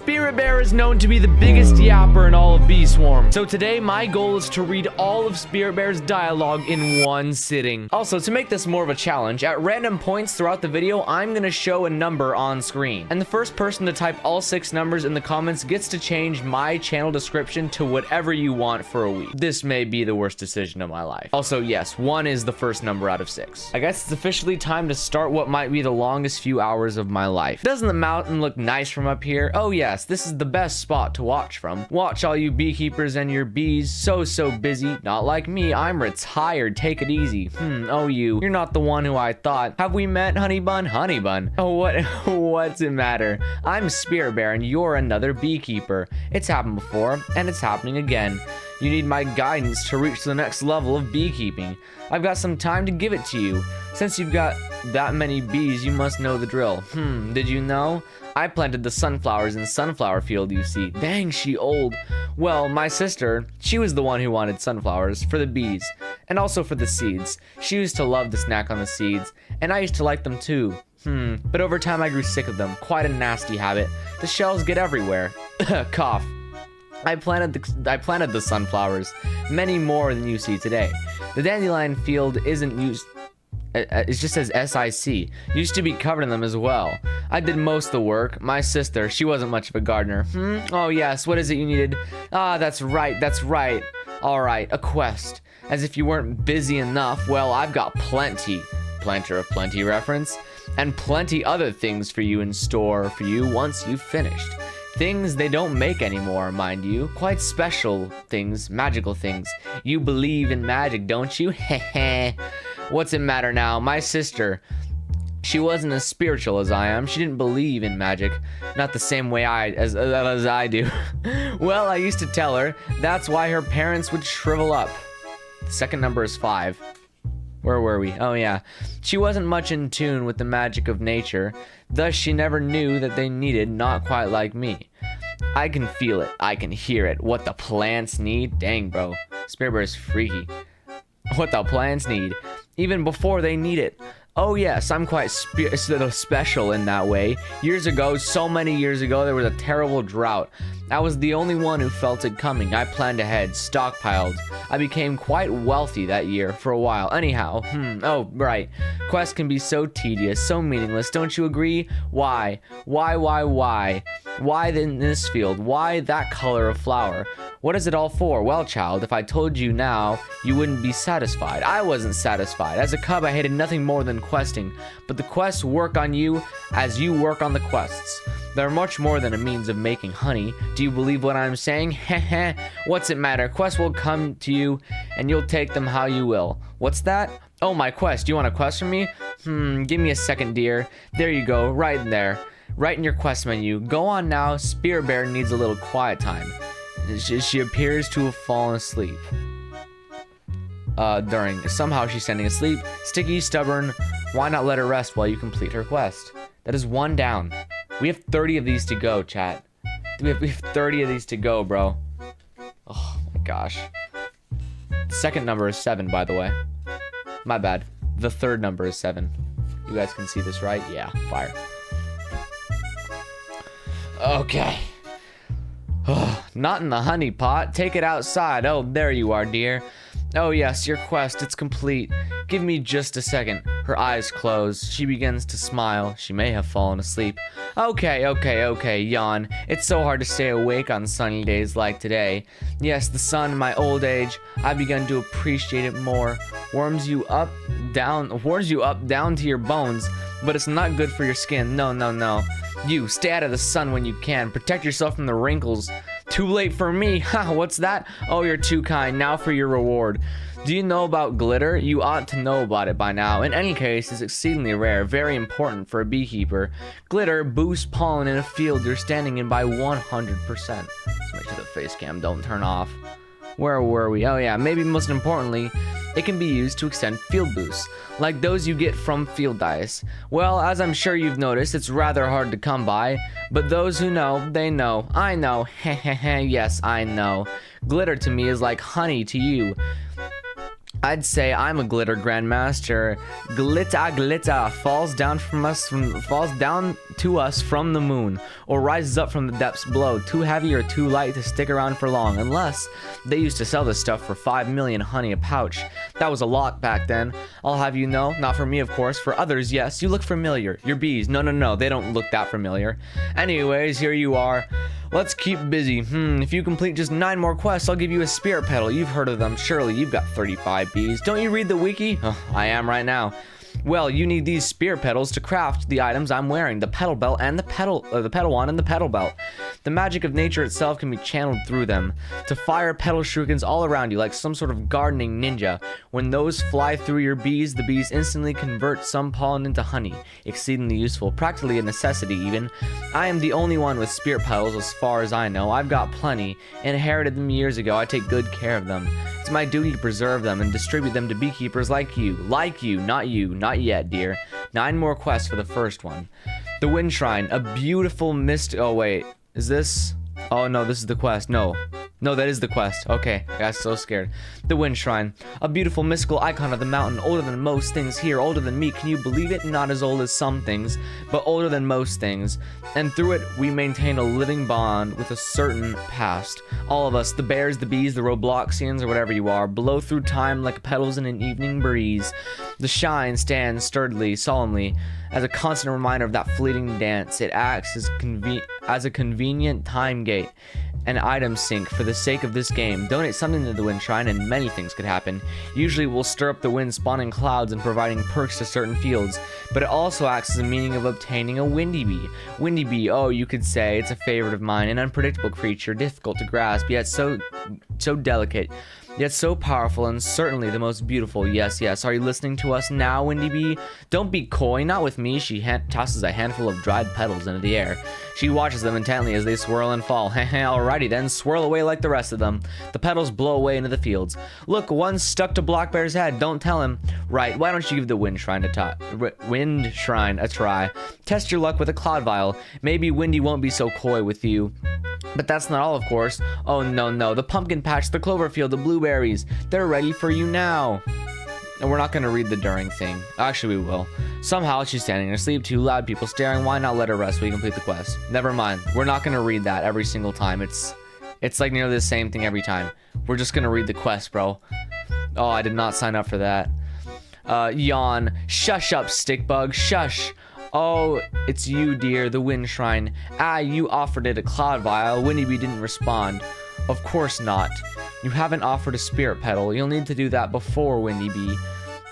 Spirit Bear is known to be the biggest yapper in all of Bee Swarm. So today, my goal is to read all of Spirit Bear's dialogue in one sitting. Also, to make this more of a challenge, at random points throughout the video, I'm gonna show a number on screen. And the first person to type all 6 numbers in the comments gets to change my channel description to whatever you want for a week. This may be the worst decision of my life. Also, yes, 1 is the first number out of 6. I guess it's officially time to start what might be the longest few hours of my life. Doesn't the mountain look nice from up here? Oh yes, this is the best spot to watch from. Watch all you beekeepers and your bees so busy. Not like me, I'm retired, take it easy. Oh you're not the one who I thought. Have we met, honey bun? Honey bun. Oh what's it matter? I'm Spirit Bear and you're another beekeeper. It's happened before and it's happening again. You need my guidance to reach the next level of beekeeping. I've got some time to give it to you. Since you've got that many bees, you must know the drill. Did you know? I planted the sunflowers in Sunflower Field, you see. Dang, she old. Well, my sister, she was the one who wanted sunflowers for the bees, and also for the seeds. She used to love to snack on the seeds, and I used to like them too. But over time I grew sick of them. Quite a nasty habit. The shells get everywhere. Cough. I planted the sunflowers, many more than you see today. The dandelion field isn't used. It just says SIC. Used to be covered in them as well. I did most of the work. My sister, she wasn't much of a gardener. Oh yes, what is it you needed? Ah, that's right. Alright, a quest. As if you weren't busy enough, well, I've got plenty. Planter of Plenty reference. And plenty other things for you in store for you once you've finished. Things they don't make anymore, mind you. Quite special things, magical things. You believe in magic, don't you? Heh. What's it matter now? My sister, she wasn't as spiritual as I am. She didn't believe in magic. Not the same way as I do. Well, I used to tell her that's why her parents would shrivel up. The second number is 5. Where were we? Oh yeah. She wasn't much in tune with the magic of nature. Thus, she never knew that they needed not quite like me. I can feel it. I can hear it. What the plants need? Dang, bro. Spirit Bear is freaky. What the plants need. Even before they need it. Oh yes, I'm quite special in that way. Years ago, so many years ago, there was a terrible drought. I was the only one who felt it coming. I planned ahead, stockpiled. I became quite wealthy that year for a while. Anyhow, oh right. Quests can be so tedious, so meaningless, don't you agree? Why? Why in this field? Why that color of flower? What is it all for? Well, child, if I told you now, you wouldn't be satisfied. I wasn't satisfied. As a cub, I hated nothing more than questing. But the quests work on you as you work on the quests. They're much more than a means of making honey. Do you believe what I'm saying? Heh. What's it matter? Quests will come to you, and you'll take them how you will. What's that? Oh, my quest. You want a quest from me? Give me a second, dear. There you go, right there. Right in your quest menu. Go on now. Spirit Bear needs a little quiet time. She appears to have fallen asleep. Somehow she's standing asleep. Sticky, stubborn. Why not let her rest while you complete her quest? That is 1 down. We have 30 of these to go, chat. We have 30 of these to go, bro. Oh my gosh. The second number is 7, by the way. My bad. The third number is 7. You guys can see this, right? Yeah, fire. Okay. Not in the honey pot. Take it outside. Oh, there you are, dear. Oh yes, your quest, it's complete. Give me just a second. Her eyes close. She begins to smile. She may have fallen asleep. Okay, yawn. It's so hard to stay awake on sunny days like today. Yes, the sun in my old age, I've begun to appreciate it more. Warms you up down to your bones, but it's not good for your skin. No. You, stay out of the sun when you can. Protect yourself from the wrinkles. Too late for me. Ha, what's that? Oh, you're too kind. Now for your reward. Do you know about glitter? You ought to know about it by now. In any case, it's exceedingly rare, very important for a beekeeper. Glitter boosts pollen in a field you're standing in by 100%. Let's make sure the face cam don't turn off. Where were we? Oh yeah, maybe most importantly, it can be used to extend field boosts, like those you get from field dice. Well, as I'm sure you've noticed, it's rather hard to come by, but those who know, they know. I know. Hehehe, yes, I know. Glitter to me is like honey to you. I'd say I'm a glitter grandmaster. Glitta falls down to us from the moon, or rises up from the depths below, too heavy or too light to stick around for long, unless they used to sell this stuff for 5 million honey a pouch. That was a lot back then. I'll have you know, not for me of course, for others yes, you look familiar. Your bees, no, they don't look that familiar. Anyways, here you are. Let's keep busy. If you complete just 9 more quests, I'll give you a spirit petal. You've heard of them, surely. You've got 35 bees. Don't you read the wiki? Oh, I am right now. Well, you need these spear petals to craft the items I'm wearing, the petal belt and the petal wand and the petal belt. The magic of nature itself can be channeled through them to fire petal shurikens all around you like some sort of gardening ninja. When those fly through your bees, the bees instantly convert some pollen into honey, exceedingly useful, practically a necessity even. I am the only one with spirit petals as far as I know. I've got plenty, inherited them years ago. I take good care of them. It's my duty to preserve them and distribute them to beekeepers like you, not yet, dear. 9 more quests for the first one. The Wind Shrine, a beautiful mist. Oh wait, is this? Oh no, this is the quest. No, that is the quest. Okay, I got so scared. The Wind Shrine, a beautiful mystical icon of the mountain, older than most things here, older than me. Can you believe it? Not as old as some things, but older than most things. And through it, we maintain a living bond with a certain past. All of us, the bears, the bees, the Robloxians, or whatever you are, blow through time like petals in an evening breeze. The Shrine stands sturdily, solemnly, as a constant reminder of that fleeting dance. It acts as a convenient time gate, an item sink for the sake of this game. Donate something to the Wind Shrine and many things could happen. Usually we'll stir up the wind, spawning clouds and providing perks to certain fields, but it also acts as a meaning of obtaining a windy bee. Windy bee, oh, you could say it's a favorite of mine, an unpredictable creature, difficult to grasp, yet so delicate, yet so powerful, and certainly the most beautiful. Yes, are you listening to us now, Windy Bee? Don't be coy, not with me. She tosses a handful of dried petals into the air. She watches them intently as they swirl and fall. Alrighty then, swirl away like the rest of them. The petals blow away into the fields. Look, one's stuck to Blackbear's head. Don't tell him. Right, why don't you give the Wind Shrine a try? Test your luck with a Cloud Vial. Maybe Windy won't be so coy with you. But that's not all, of course. Oh no, the pumpkin patch, the clover field, the blueberries, they're ready for you now. And we're not gonna read the during thing. Actually, we will. Somehow she's standing in her sleep, too loud, people staring. Why not let her rest while you complete the quest? Never mind. We're not gonna read that every single time. It's like nearly the same thing every time. We're just gonna read the quest, bro. Oh, I did not sign up for that. Yawn. Shush up, Stickbug. Shush. Oh, it's you, dear, the Wind Shrine. You offered it a Cloud Vial. Windy Bee didn't respond. Of course not. You haven't offered a spirit petal. You'll need to do that before Windy Bee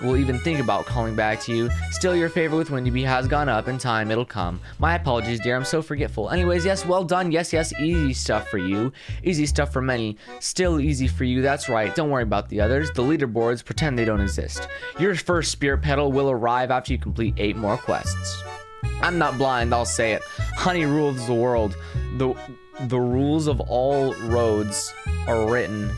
will even think about calling back to you. Still, your favor with Windy Bee has gone up. In time, it'll come. My apologies, dear. I'm so forgetful. Anyways, yes, well done. Yes, easy stuff for you. Easy stuff for many. Still easy for you. That's right. Don't worry about the others. The leaderboards, pretend they don't exist. Your first spirit petal will arrive after you complete 8 more quests. I'm not blind, I'll say it. Honey rules the world. The rules of all roads are written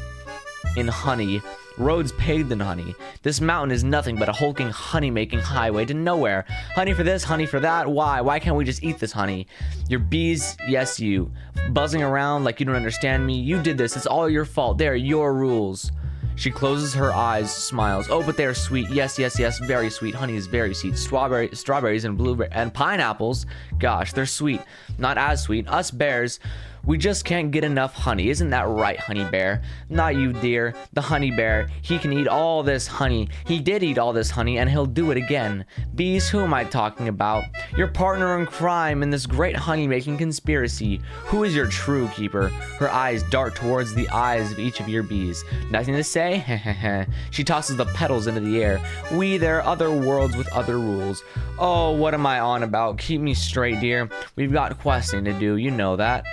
in honey. Roads paved in honey. This mountain is nothing but a hulking honey-making highway to nowhere. Honey for this, honey for that. Why can't we just eat this honey? Your bees, yes you, buzzing around like you don't understand me. You did this, it's all your fault. They're your rules. She closes her eyes, smiles. Oh, but they're sweet. Yes, very sweet. Honey is very sweet. Strawberries and blueberries and pineapples. Gosh, they're sweet. Not as sweet. Us bears, we just can't get enough honey. Isn't that right, Honey Bear? Not you, dear. The Honey Bear. He can eat all this honey. He did eat all this honey, and he'll do it again. Bees, who am I talking about? Your partner in crime in this great honey-making conspiracy. Who is your true keeper? Her eyes dart towards the eyes of each of your bees. Nothing to say? She tosses the petals into the air. There are other worlds with other rules. Oh, what am I on about? Keep me straight, dear. We've got questing to do. You know that.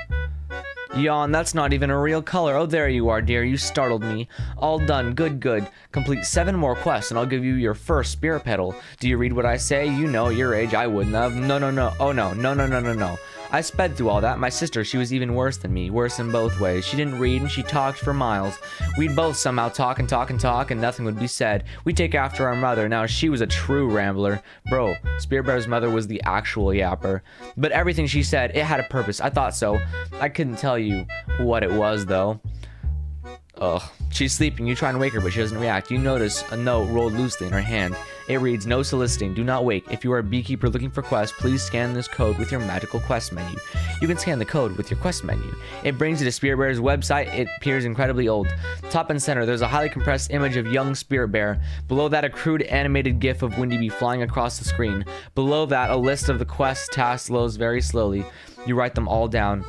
Yawn, that's not even a real color. Oh, there you are, dear. You startled me. All done. Good. Complete 7 more quests, and I'll give you your first spirit petal. Do you read what I say? You know, your age, I wouldn't have. No. Oh, no. I sped through all that. My sister, she was even worse than me. Worse in both ways. She didn't read, and she talked for miles. We'd both somehow talk, and nothing would be said. We'd take after our mother. Now, she was a true rambler. Bro, Spirit Bear's mother was the actual yapper. But everything she said, it had a purpose. I thought so. I couldn't tell you what it was, though. Ugh. She's sleeping. You try and wake her, but she doesn't react. You notice a note rolled loosely in her hand. It reads, "No soliciting. Do not wake. If you are a beekeeper looking for quests, please scan this code with your magical quest menu." You can scan the code with your quest menu. It brings you to Spirit Bear's website. It appears incredibly old. Top and center, there's a highly compressed image of young Spirit Bear. Below that, a crude animated gif of Windy Bee flying across the screen. Below that, a list of the quest tasks loads very slowly. You write them all down.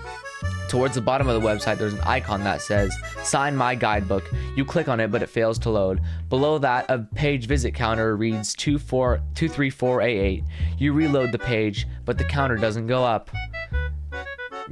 Towards the bottom of the website, there's an icon that says, "Sign my guidebook." You click on it, but it fails to load. Below that, a page visit counter reads 23488. You reload the page, but the counter doesn't go up.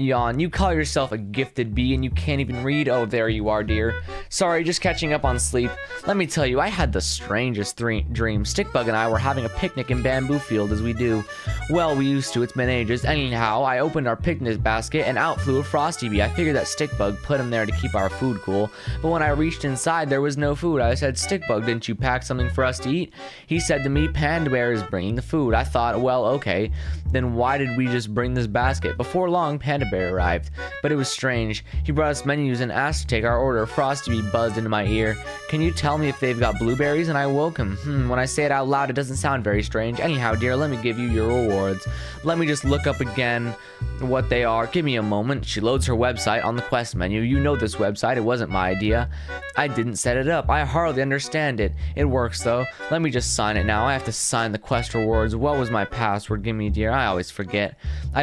Yawn. You call yourself a gifted bee and you can't even read. Oh, there you are, dear. Sorry, just catching up on sleep. Let me tell you, I had the strangest dream. Stickbug and I were having a picnic in Bamboo Field, as we do. Well, we used to. It's been ages. Anyhow, I opened our picnic basket and out flew a Frosty Bee. I figured that Stickbug put him there to keep our food cool. But when I reached inside, there was no food. I said, "Stickbug, didn't you pack something for us to eat?" He said to me, "Panda Bear is bringing the food." I thought, well, okay. Then why did we just bring this basket? Before long, Panda Bear arrived, but it was strange. He brought us menus and asked to take our order. Frosty Bee buzzed into my ear. "Can you tell me if they've got blueberries?" And I woke him. When I say it out loud, it doesn't sound very strange. Anyhow, dear, let me give you your rewards. Let me just look up again what they are. Give me a moment. She loads her website on the quest menu. You know this website. It wasn't my idea. I didn't set it up. I hardly understand it. It works, though. Let me just sign it now. I have to sign the quest rewards. What was my password? Give me, dear. I always forget. I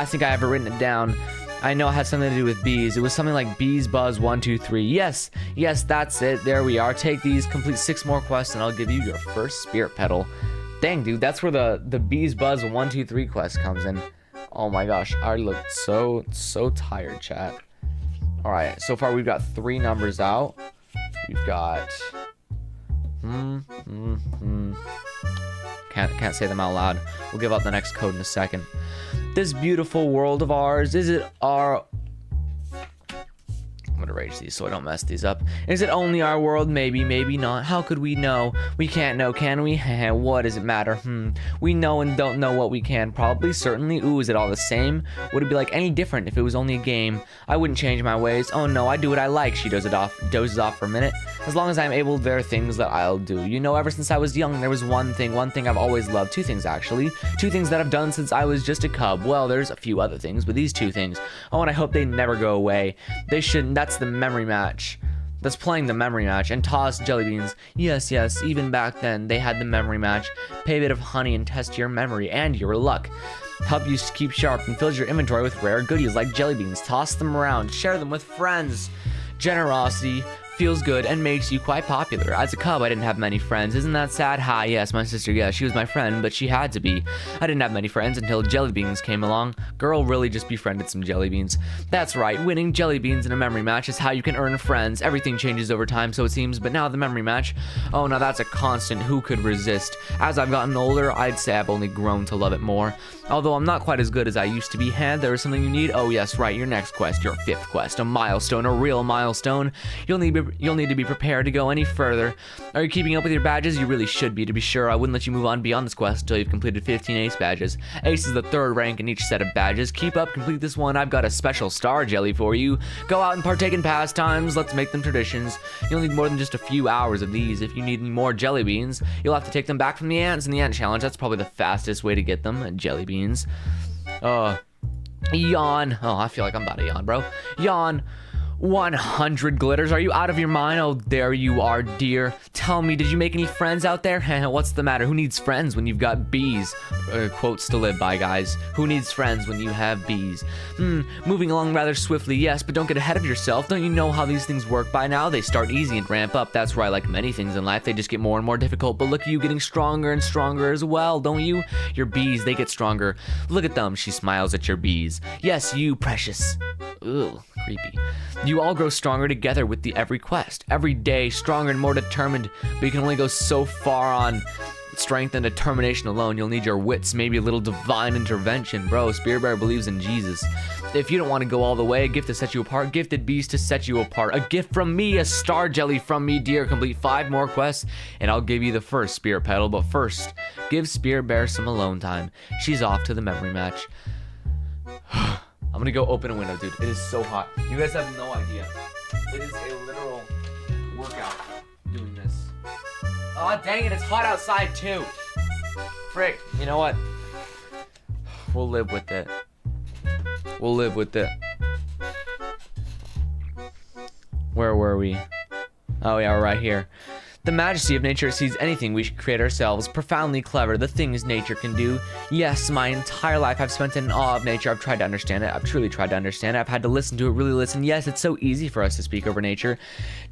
think I have it written it down. I know it had something to do with bees. It was something like Bees Buzz 1, 2, 3. Yes, that's it. There we are. Take these, complete 6 more quests, and I'll give you your first spirit petal. Dang, dude, that's where the Bees Buzz 1, 2, 3 quest comes in. Oh my gosh, I look so tired, chat. All right, so far we've got 3 numbers out. We've got Can't say them out loud. We'll give out the next code in a second. This beautiful world of ours, is it our... I'm gonna erase these so I don't mess these up. Is it only our world? Maybe, maybe not. How could we know? We can't know, can we? What does it matter? We know and don't know what we can. Probably, certainly. Ooh, is it all the same? Would it be like any different if it was only a game? I wouldn't change my ways. Oh no, I do what I like. She dozes off for a minute. As long as I'm able, there are things that I'll do. You know, ever since I was young, there was one thing I've always loved. 2 things, actually. 2 things that I've done since I was just a cub. Well, there's a few other things, but these 2 things. Oh, and I hope they never go away. They shouldn't. That's the memory match. That's playing the memory match and toss jelly beans. Yes, even back then, they had the memory match. Pay a bit of honey and test your memory and your luck. Help you keep sharp and fills your inventory with rare goodies like jelly beans. Toss them around, share them with friends. Generosity feels good and makes you quite popular. As a cub, I didn't have many friends. Isn't that sad? Hi, yes, my sister, yeah, she was my friend, but she had to be. I didn't have many friends until jelly beans came along. Girl really just befriended some jelly beans. That's right, winning jelly beans in a memory match is how you can earn friends. Everything changes over time, so it seems, but now the memory match, oh, now that's a constant. Who could resist? As I've gotten older, I'd say I've only grown to love it more. Although I'm not quite as good as I used to be. There is something you need? Oh yes, right, your next quest, your 5th quest, a milestone, a real milestone. You'll need to be prepared to go any further. Are you keeping up with your badges? You really should be. To be sure, I wouldn't let you move on beyond this quest until you've completed 15 ace badges. Ace is the 3rd rank in each set of badges. Keep up, complete this one. I've got a special star jelly for you. Go out and partake in pastimes. Let's make them traditions. You'll need more than just a few hours of these. If you need more jelly beans, you'll have to take them back from the ants in the ant challenge. That's probably the fastest way to get them. Jelly beans. Yawn. Oh, I feel like I'm about to yawn, bro. Yawn. 100 glitters. Are you out of your mind? Oh, there you are, dear. Tell me, did you make any friends out there? What's the matter? Who needs friends when you've got bees? Quotes to live by, guys. Who needs friends when you have bees? Moving along rather swiftly, yes, but don't get ahead of yourself. Don't you know how these things work by now? They start easy and ramp up. That's right, like many things in life, they just get more and more difficult. But look at you getting stronger and stronger as well, don't you? Your bees, they get stronger. Look at them. She smiles at your bees. Yes, you precious. Ugh, creepy. You all grow stronger together with every quest. Every day, stronger and more determined, but you can only go so far on strength and determination alone. You'll need your wits, maybe a little divine intervention. Bro, Spirit Bear believes in Jesus. If you don't want to go all the way, a gift to set you apart, gifted bees to set you apart. A gift from me, a star jelly from me, dear. Complete 5 more quests, and I'll give you the first spirit petal. But first, give Spirit Bear some alone time. She's off to the memory match. I'm gonna go open a window, dude. It is so hot. You guys have no idea. It is a literal workout doing this. Oh, dang it, it's hot outside too. Frick, you know what? We'll live with it. We'll live with it. Where were we? Oh yeah, we're right here. The majesty of nature sees anything we should create ourselves. Profoundly clever, the things nature can do. Yes, my entire life I've spent in awe of nature. I've tried to understand it. I've truly tried to understand it. I've had to listen to it, really listen. Yes, it's so easy for us to speak over nature.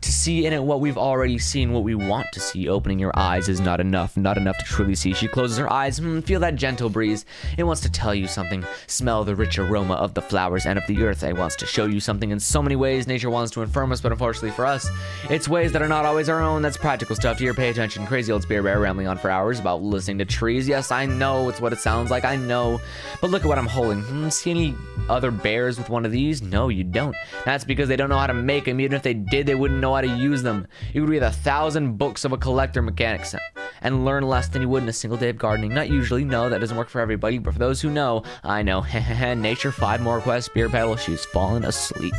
To see in it what we've already seen, what we want to see. Opening your eyes is not enough. Not enough to truly see. She closes her eyes. Feel that gentle breeze. It wants to tell you something. Smell the rich aroma of the flowers and of the earth. It wants to show you something in so many ways. Nature wants to inform us, but unfortunately for us, it's ways that are not always our own. That's practical stuff. Here, pay attention. Crazy old Spirit Bear rambling on for hours about listening to trees. Yes, I know it's what it sounds like. I know. But look at what I'm holding. See any other bears with one of these? No, you don't. That's because they don't know how to make them. Even if they did, they wouldn't know how to use them. You would read 1,000 books of a collector mechanics and learn less than you would in a single day of gardening. Not usually. No, that doesn't work for everybody. But for those who know, I know. Nature 5 more quests. Spirit Petal. She's fallen asleep.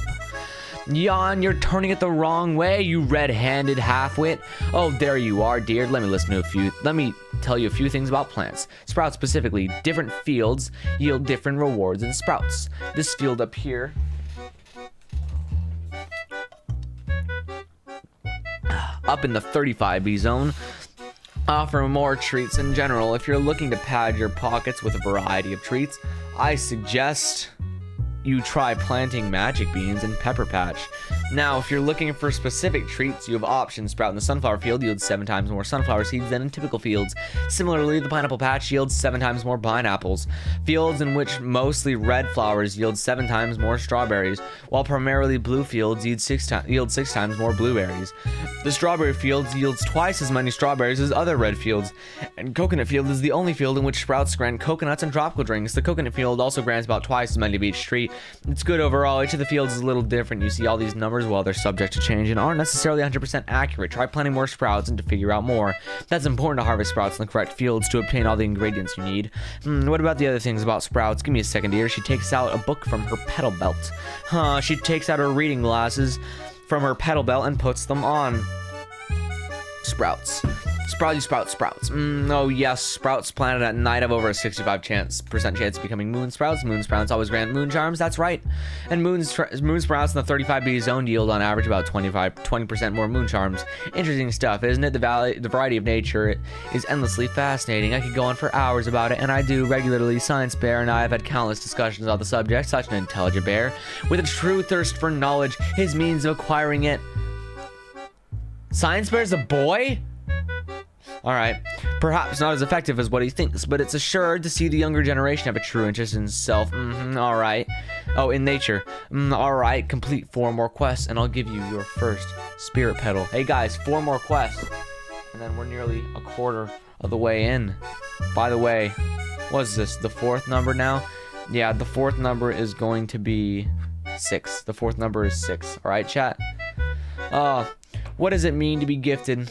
Yawn, you're turning it the wrong way, you red-handed half-wit. Oh, there you are, dear. Let me tell you a few things about plants. Sprouts specifically. Different fields yield different rewards in sprouts. This field up here up in the 35B zone offer more treats in general. If you're looking to pad your pockets with a variety of treats, I suggest you try planting magic beans in Pepper Patch. Now, if you're looking for specific treats, you have options. Sprout in the sunflower field yields 7 times more sunflower seeds than in typical fields. Similarly, the pineapple patch yields 7 times more pineapples. Fields in which mostly red flowers yield 7 times more strawberries, while primarily blue fields yield 6 times more blueberries. The strawberry fields yields twice as many strawberries as other red fields, and coconut field is the only field in which sprouts grant coconuts and tropical drinks. The coconut field also grants about twice as many of each tree. It's good overall. Each of the fields is a little different. You see all these numbers, well, they're subject to change and aren't necessarily 100% accurate. Try planting more sprouts and to figure out more. That's important to harvest sprouts in the correct fields to obtain all the ingredients you need. What about the other things about sprouts? Give me a second here. She takes out a book from her petal belt. She takes out her reading glasses from her petal belt and puts them on. Sprouts. Sprouts. Oh yes, sprouts planted at night have over a 65% chance of becoming moon sprouts. Moon sprouts always grant moon charms, that's right. And moon sprouts in the 35B zone yield on average about 20% more moon charms. Interesting stuff, isn't it? The variety of nature is endlessly fascinating. I could go on for hours about it, and I do regularly. Science Bear and I have had countless discussions on the subject. Such an intelligent bear with a true thirst for knowledge, his means of acquiring it. Science Bear's a boy? Alright, perhaps not as effective as what he thinks, but it's assured to see the younger generation have a true interest in self. Alright. Oh, in nature. Alright, complete 4 more quests, and I'll give you your first Spirit Petal. Hey guys, 4 more quests. And then we're nearly a quarter of the way in. By the way, what is this, the 4th number now? Yeah, the 4th number is going to be 6. The 4th number is 6. Alright, chat? What does it mean to be gifted?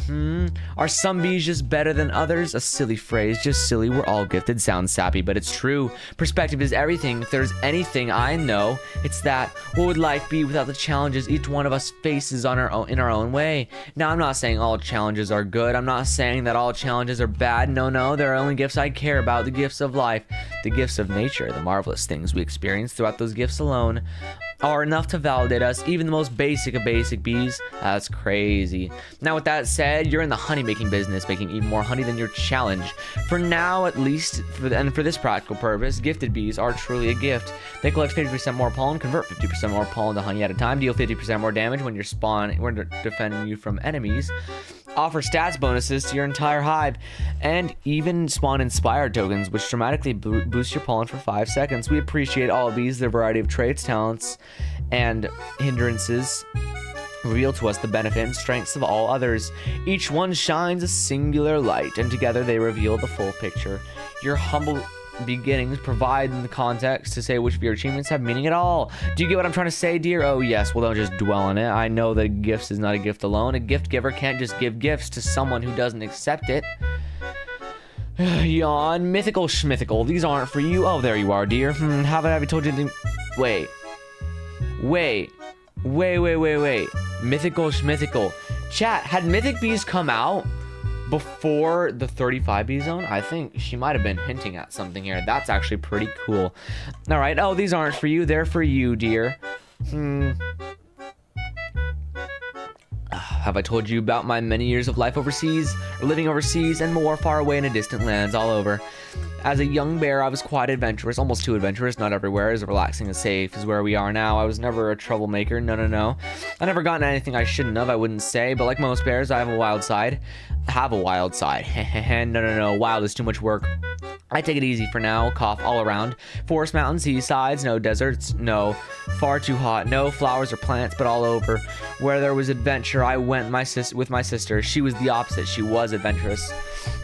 Are some bees just better than others? A silly phrase, just silly. We're all gifted. Sounds sappy, but it's true. Perspective is everything. If there's anything I know, it's that. What would life be without the challenges each one of us faces in our own way? Now, I'm not saying all challenges are good. I'm not saying that all challenges are bad. No, there are only gifts I care about. The gifts of life, the gifts of nature, the marvelous things we experience throughout those gifts alone are enough to validate us, even the most basic of basic bees. That's crazy. Now, with that said, you're in the honey making business, making even more honey than your challenge. For now, at least, for this practical purpose, gifted bees are truly a gift. They collect 50% more pollen, convert 50% more pollen to honey at a time, deal 50% more damage when they're defending you from enemies, offer stats bonuses to your entire hive, and even spawn inspired tokens, which dramatically boost your pollen for 5 seconds. We appreciate all of these, their variety of traits, talents, and hindrances reveal to us the benefit and strengths of all others. Each one shines a singular light, and together they reveal the full picture. Your humble beginnings provide the context to say which of your achievements have meaning at all. Do you get what I'm trying to say, dear? Oh yes, well, don't just dwell on it. I know that gifts is not a gift alone. A gift giver can't just give gifts to someone who doesn't accept it. Yawn. Mythical schmythical. These aren't for you. Oh, there you are, dear. Haven't I told you to... Wait. Mythical schmythical. Chat, had Mythic Bees come out before the 35 bee zone? I think she might have been hinting at something here. That's actually pretty cool. All right. Oh, these aren't for you. They're for you, dear. Have I told you about my many years of life overseas, or living overseas, and more far away in a distant lands all over? As a young bear, I was quite adventurous, almost too adventurous. Not everywhere as relaxing and safe as where we are now. I was never a troublemaker, no. I never gotten anything I shouldn't have, I wouldn't say, but like most bears, I have a wild side. No, wild is too much work. I take it easy for now, cough all around. Forest, mountains, seasides, no deserts, no. Far too hot, no flowers or plants, but all over. Where there was adventure, I went with my sister. She was the opposite, she was adventurous,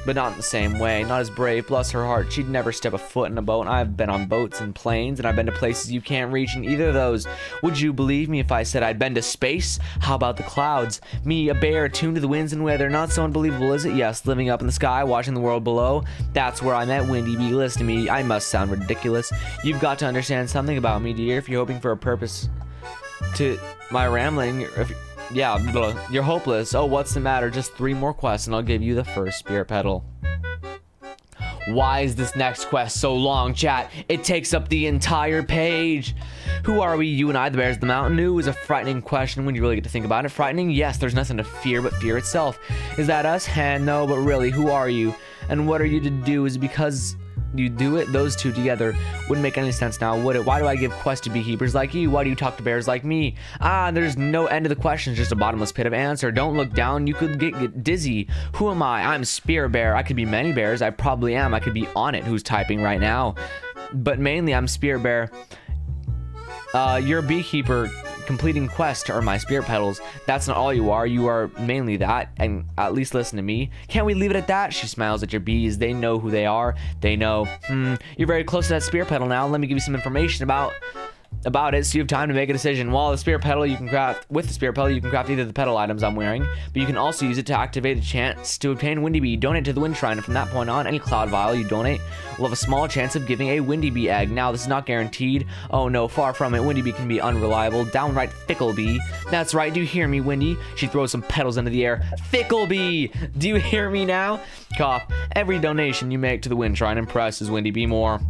but not in the same way, not as brave. Bless her heart, she'd never step a foot in a boat. I've been on boats and planes, and I've been to places you can't reach in either of those. Would you believe me if I said I'd been to space? How about the clouds? Me, a bear, tuned to the winds and weather. Not so unbelievable, is it? Yes, living up in the sky, watching the world below. That's where I met Windy Bee. Listen to me, I must sound ridiculous. You've got to understand something about me, dear. If you're hoping for a purpose to my rambling, you're hopeless. Oh, what's the matter? Just 3 more quests and I'll give you the first spirit petal. Why is this next quest so long, chat? It takes up the entire page. Who are we? You and I, the bears of the mountain? Ooh, is a frightening question when you really get to think about it. Frightening? Yes, there's nothing to fear but fear itself. Is that us? No, but really, who are you? And what are you to do? Is it because you do it? Those two together wouldn't make any sense now, would it? Why do I give quests to beekeepers like you? Why do you talk to bears like me? There's no end to the questions, just a bottomless pit of answer. Don't look down, you could get dizzy. Who am I? I'm Spirit Bear. I could be many bears. I probably am. I could be on it, who's typing right now. But mainly, I'm Spirit Bear. You're a beekeeper completing quests to earn my spirit petals. That's not all you are. You are mainly that, and at least listen to me. Can't we leave it at that? She smiles at your bees. They know who they are. They know. You're very close to that spirit petal now. Let me give you some information about it so you have time to make a decision. While the spirit petal you can craft either the petal items I'm wearing, but you can also use it to activate a chance to obtain Windy Bee. Donate to the Wind Shrine, and from that point on, any cloud vial you donate will have a small chance of giving a Windy Bee egg. Now, this is not guaranteed. Oh no, far from it. Windy Bee can be unreliable, downright fickle bee. That's right, do you hear me, Windy? She throws some petals into the air. Fickle bee! Do you hear me now? Cough. Every donation you make to the Wind Shrine impresses Windy Bee more.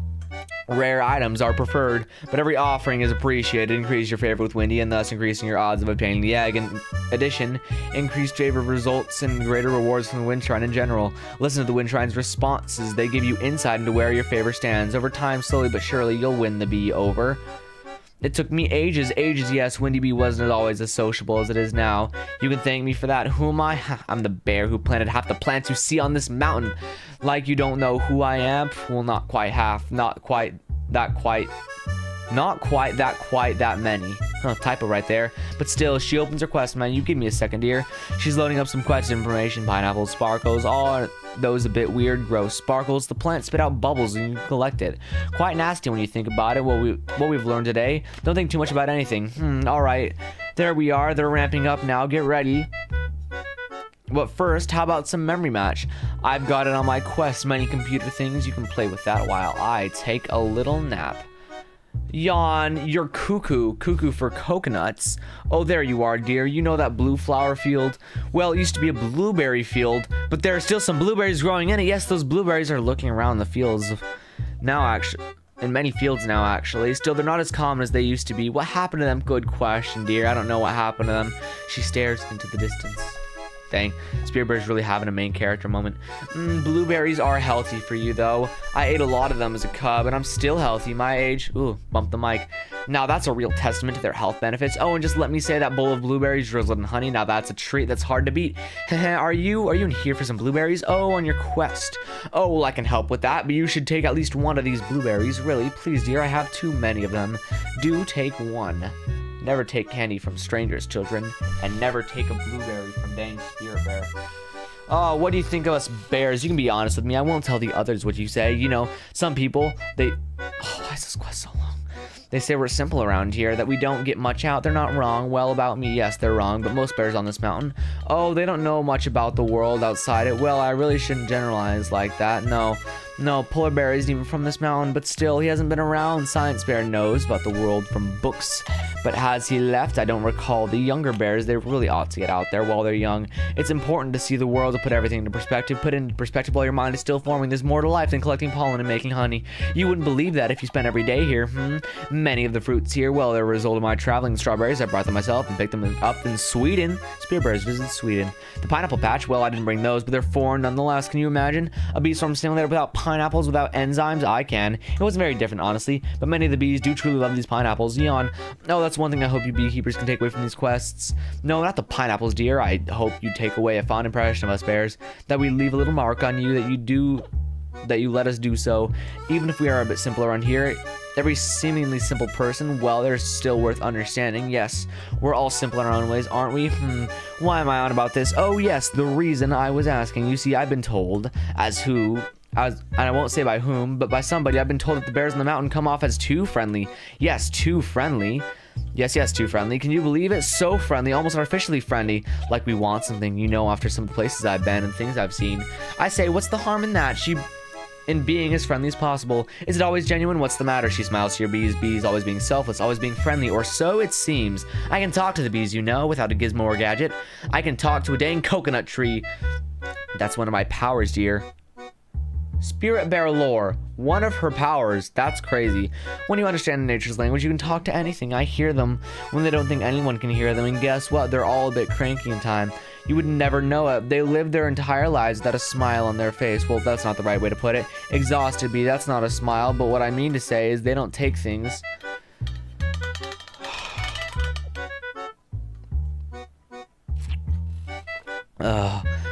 Rare items are preferred, but every offering is appreciated. Increase your favor with Windy and thus increasing your odds of obtaining the egg. In addition, increased favor results in greater rewards from the Wind Shrine in general. Listen to the Wind Shrine's responses. They give you insight into where your favor stands. Over time, slowly but surely, you'll win the bee over. It took me ages, yes. Windy Bee wasn't always as sociable as it is now. You can thank me for that. Who am I? I'm the bear who planted half the plants you see on this mountain. Like you don't know who I am? Well, not quite half. Not quite that many. Typo right there. But still, she opens her quest menu. Give me a second, dear. She's loading up some quest information. Pineapples, sparkles, all are those a bit weird, gross. Sparkles, the plant spit out bubbles and you collect it. Quite nasty when you think about it. What we've learned today. Don't think too much about anything. Alright. There we are. They're ramping up now. Get ready. But first, how about some memory match? I've got it on my quest. Many computer things. You can play with that while I take a little nap. Yawn, you're cuckoo. Cuckoo for coconuts. Oh, there you are, dear. You know that blue flower field? Well, it used to be a blueberry field, but there are still some blueberries growing in it. Yes, those blueberries are looking around the fields now, actually. In many fields now, actually. Still, they're not as common as they used to be. What happened to them? Good question, dear. I don't know what happened to them. She stares into the distance. Dang, Spirit Bear's really having a main character moment. Blueberries are healthy for you, though. I ate a lot of them as a cub, and I'm still healthy. My age, ooh, bump the mic. Now, that's a real testament to their health benefits. Oh, and just let me say that bowl of blueberries drizzled in honey. Now, that's a treat that's hard to beat. Are you in here for some blueberries? Oh, on your quest. Oh, well, I can help with that, but you should take at least one of these blueberries. Really, please, dear, I have too many of them. Do take one. Never take candy from strangers, children, and never take a blueberry from dang Spirit Bear. Oh, what do you think of us bears? You can be honest with me. I won't tell the others what you say. You know, some people, why is this quest so long? They say we're simple around here, that we don't get much out. They're not wrong. Well, about me, yes, they're wrong, but most bears on this mountain, oh, they don't know much about the world outside it. Well, I really shouldn't generalize like that. No, No, Polar Bear isn't even from this mountain, but still, he hasn't been around. Science Bear knows about the world from books, but has he left? I don't recall. The younger bears, they really ought to get out there while they're young. It's important to see the world, to put everything into perspective. Put into perspective while your mind is still forming. There's more to life than collecting pollen and making honey. You wouldn't believe that if you spent every day here. Many of the fruits here, well, they're a result of my traveling. Strawberries, I brought them myself and picked them up in Sweden. Spirit Bears visit Sweden. The pineapple patch, well, I didn't bring those, but they're foreign nonetheless. Can you imagine? A bee swarm staying there without pineapples, without enzymes? I can. It wasn't very different, honestly, but many of the bees do truly love these pineapples. Yawn. Oh, that's one thing I hope you beekeepers can take away from these quests. No, not the pineapples, dear. I hope you take away a fond impression of us bears, that we leave a little mark on you, that you let us do so, even if we are a bit simple around here. Every seemingly simple person, well, they're still worth understanding. Yes, we're all simple in our own ways, aren't we? Why am I on about this? Oh, yes, the reason I was asking. You see, I've been told, and I won't say by whom, but by somebody, I've been told that the bears in the mountain come off as too friendly. Yes, too friendly. Yes, too friendly. Can you believe it? So friendly, almost artificially friendly. Like we want something, you know, after some of the places I've been and things I've seen. I say, what's the harm in that? In being as friendly as possible. Is it always genuine? What's the matter? She smiles to your bees always being selfless, always being friendly, or so it seems. I can talk to the bees, you know, without a gizmo or gadget. I can talk to a dang coconut tree. That's one of my powers, dear. Spirit Bear lore. One of her powers. That's crazy. When you understand nature's language, you can talk to anything. I hear them when they don't think anyone can hear them. And guess what? They're all a bit cranky in time. You would never know it. They live their entire lives without a smile on their face. Well, that's not the right way to put it. Exhausted bee. That's not a smile. But what I mean to say is they don't take things.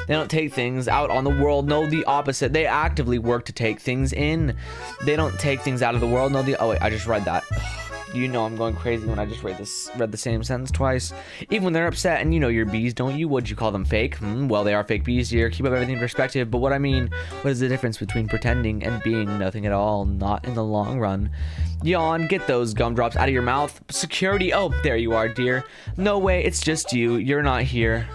They don't take things out on the world. No, the opposite. They actively work to take things in. They don't take things out of the world. No, oh wait, I just read that. You know I'm going crazy when I just read the same sentence twice. Even when they're upset, and you know your bees, don't you? Would you call them fake? Well, they are fake bees here. Keep up everything in perspective. But what I mean, what is the difference between pretending and being nothing at all? Not in the long run. Yawn, get those gumdrops out of your mouth. Security, oh, there you are, dear. No way, it's just you. You're not here.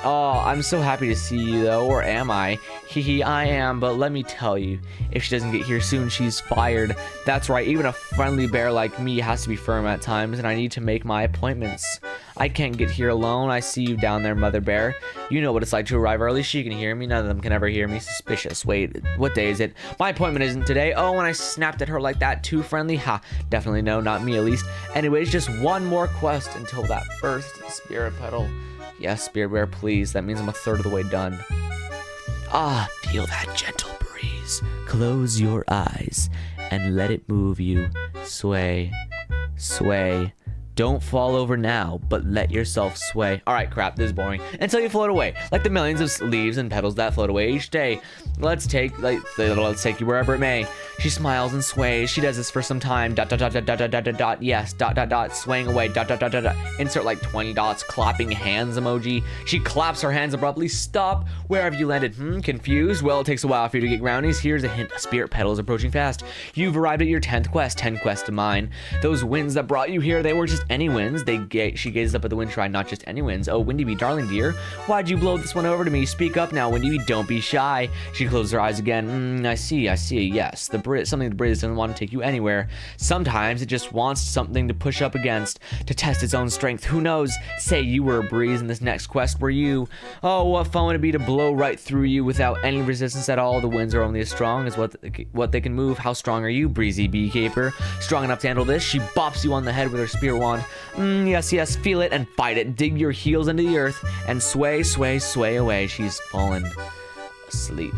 Oh, I'm so happy to see you, though. Or am I? Hehe, I am, but let me tell you, if she doesn't get here soon, she's fired. That's right, even a friendly bear like me has to be firm at times, and I need to make my appointments. I can't get here alone. I see you down there, Mother Bear. You know what it's like to arrive early. She can hear me. None of them can ever hear me. Suspicious. Wait, what day is it? My appointment isn't today. Oh, and I snapped at her like that. Too friendly? Ha, definitely no, not me at least. Anyways, just one more quest until that first spirit petal. Yes, Spirit Bear, please. That means I'm a third of the way done. Ah, feel that gentle breeze. Close your eyes and let it move you. Sway, sway. Don't fall over now, but let yourself sway. All right, crap, this is boring. Until you float away, like the millions of leaves and petals that float away each day. Let's take you wherever it may. She smiles and sways. She does this for some time. Dot, dot, dot, dot, dot, dot, dot, dot. Yes, dot, dot, dot, swaying away. Dot, dot, dot, dot, dot. Insert like 20 dots, clapping hands emoji. She claps her hands abruptly. Stop. Where have you landed? Confused? Well, it takes a while for you to get groundies. Here's a hint. A spirit petal is approaching fast. You've arrived at your 10th quest. 10 quests of mine. Those winds that brought you here, they were just any winds. She gazed up at the wind shrine, not just any winds. Oh, Windy Bee, darling dear, why'd you blow this one over to me? Speak up now, Windy Bee, don't be shy. She closed her eyes again. I see, yes. Something the breeze doesn't want to take you anywhere. Sometimes it just wants something to push up against, to test its own strength. Who knows? Say you were a breeze in this next quest, were you? Oh, what fun would it be to blow right through you without any resistance at all? The winds are only as strong as what they can move. How strong are you, breezy beekeeper? Strong enough to handle this? She bops you on the head with her spirit wand. Yes, feel it and fight it. Dig your heels into the earth and sway, sway, sway away. She's fallen asleep.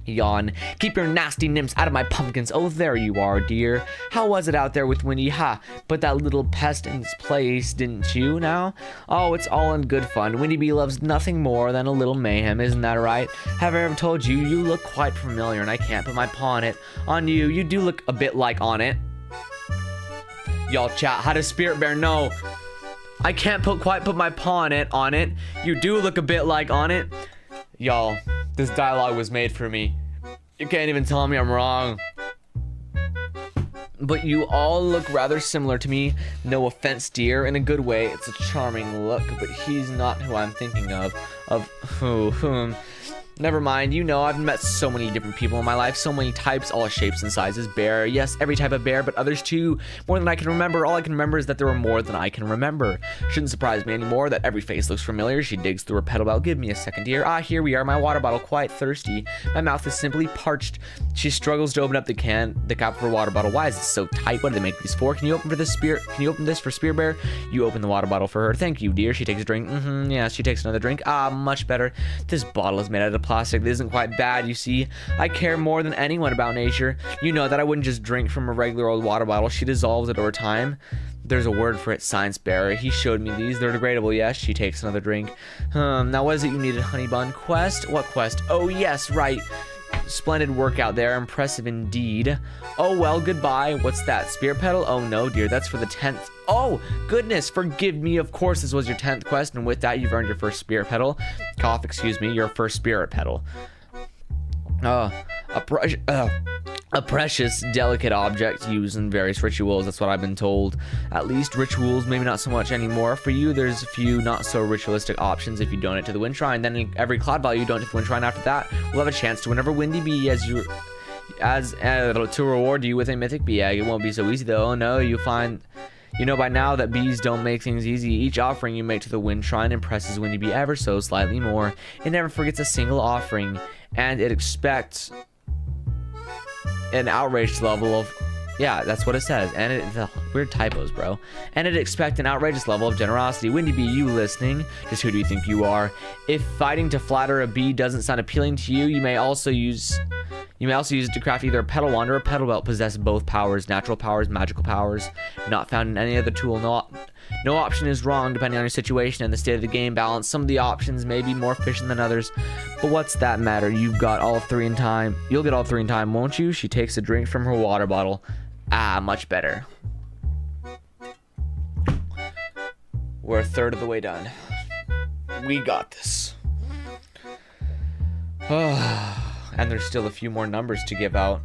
Yawn. Keep your nasty nymphs out of my pumpkins. Oh, there you are, dear. How was it out there with Windy? Ha, put that little pest in its place, didn't you now? Oh, it's all in good fun. Windy Bee loves nothing more than a little mayhem, isn't that right? Have I ever told you? You look quite familiar, and I can't put my paw on it. On you, you do look a bit like on it. Y'all chat, how does Spirit Bear know? I can't quite put my paw on it. You do look a bit like on it. Y'all, this dialogue was made for me. You can't even tell me I'm wrong. But you all look rather similar to me. No offense, dear, in a good way. It's a charming look, but he's not who I'm thinking of. Of whom? Never mind, you know, I've met so many different people in my life, so many types, all shapes and sizes. Bear, yes, every type of bear, but others too. More than I can remember. All I can remember is that there were more than I can remember. Shouldn't surprise me anymore that every face looks familiar. She digs through her petal belt. Give me a second, dear. Ah, here we are, my water bottle, quite thirsty. My mouth is simply parched. She struggles to open up the cap of her water bottle. Why is it so tight? What do they make these for? Can you open this for Spirit Bear? You open the water bottle for her. Thank you, dear. She takes a drink. Yeah, she takes another drink. Ah, much better. This bottle is made out of plastic. It isn't quite bad, you see. I care more than anyone about nature. You know that I wouldn't just drink from a regular old water bottle. She dissolves it over time. There's a word for it, Science Bearer. He showed me these. They're degradable, yes. She takes another drink. Now what is it you needed, Honey Bun? Quest? What quest? Oh, yes, right. Splendid work out there. Impressive indeed. Oh, well, goodbye. What's that? Spirit Petal? Oh, no, dear. That's for the 10th. Oh, goodness. Forgive me. Of course, this was your 10th quest, and with that, you've earned your first Spirit Petal. Cough, excuse me. Your first Spirit Petal. A precious, delicate object used in various rituals. That's what I've been told. At least rituals, maybe not so much anymore. For you, there's a few not so ritualistic options. If you donate to the Wind Shrine, then every Cloud Value you donate to the Wind Shrine after that will have a chance to win over Windy Bee to reward you with a mythic bee egg. It won't be so easy though. No, you know by now that bees don't make things easy. Each offering you make to the Wind Shrine impresses Windy Bee ever so slightly more. It never forgets a single offering, and it expects an outraged level of, yeah, that's what it says. And the weird typos, bro. And it expect an outrageous level of generosity. Windy Bee, you listening? Just who do you think you are? If fighting to flatter a bee doesn't sound appealing to you, you may also use it to craft either a petal wand or a petal belt. Possess both powers, natural powers, magical powers, not found in any other tool. No option is wrong depending on your situation and the state of the game balance. Some of the options may be more efficient than others, but what's that matter? You've got all three in time. You'll get all three in time, won't you? She takes a drink from her water bottle. Ah, much better. We're a third of the way done. We got this. And there's still a few more numbers to give out.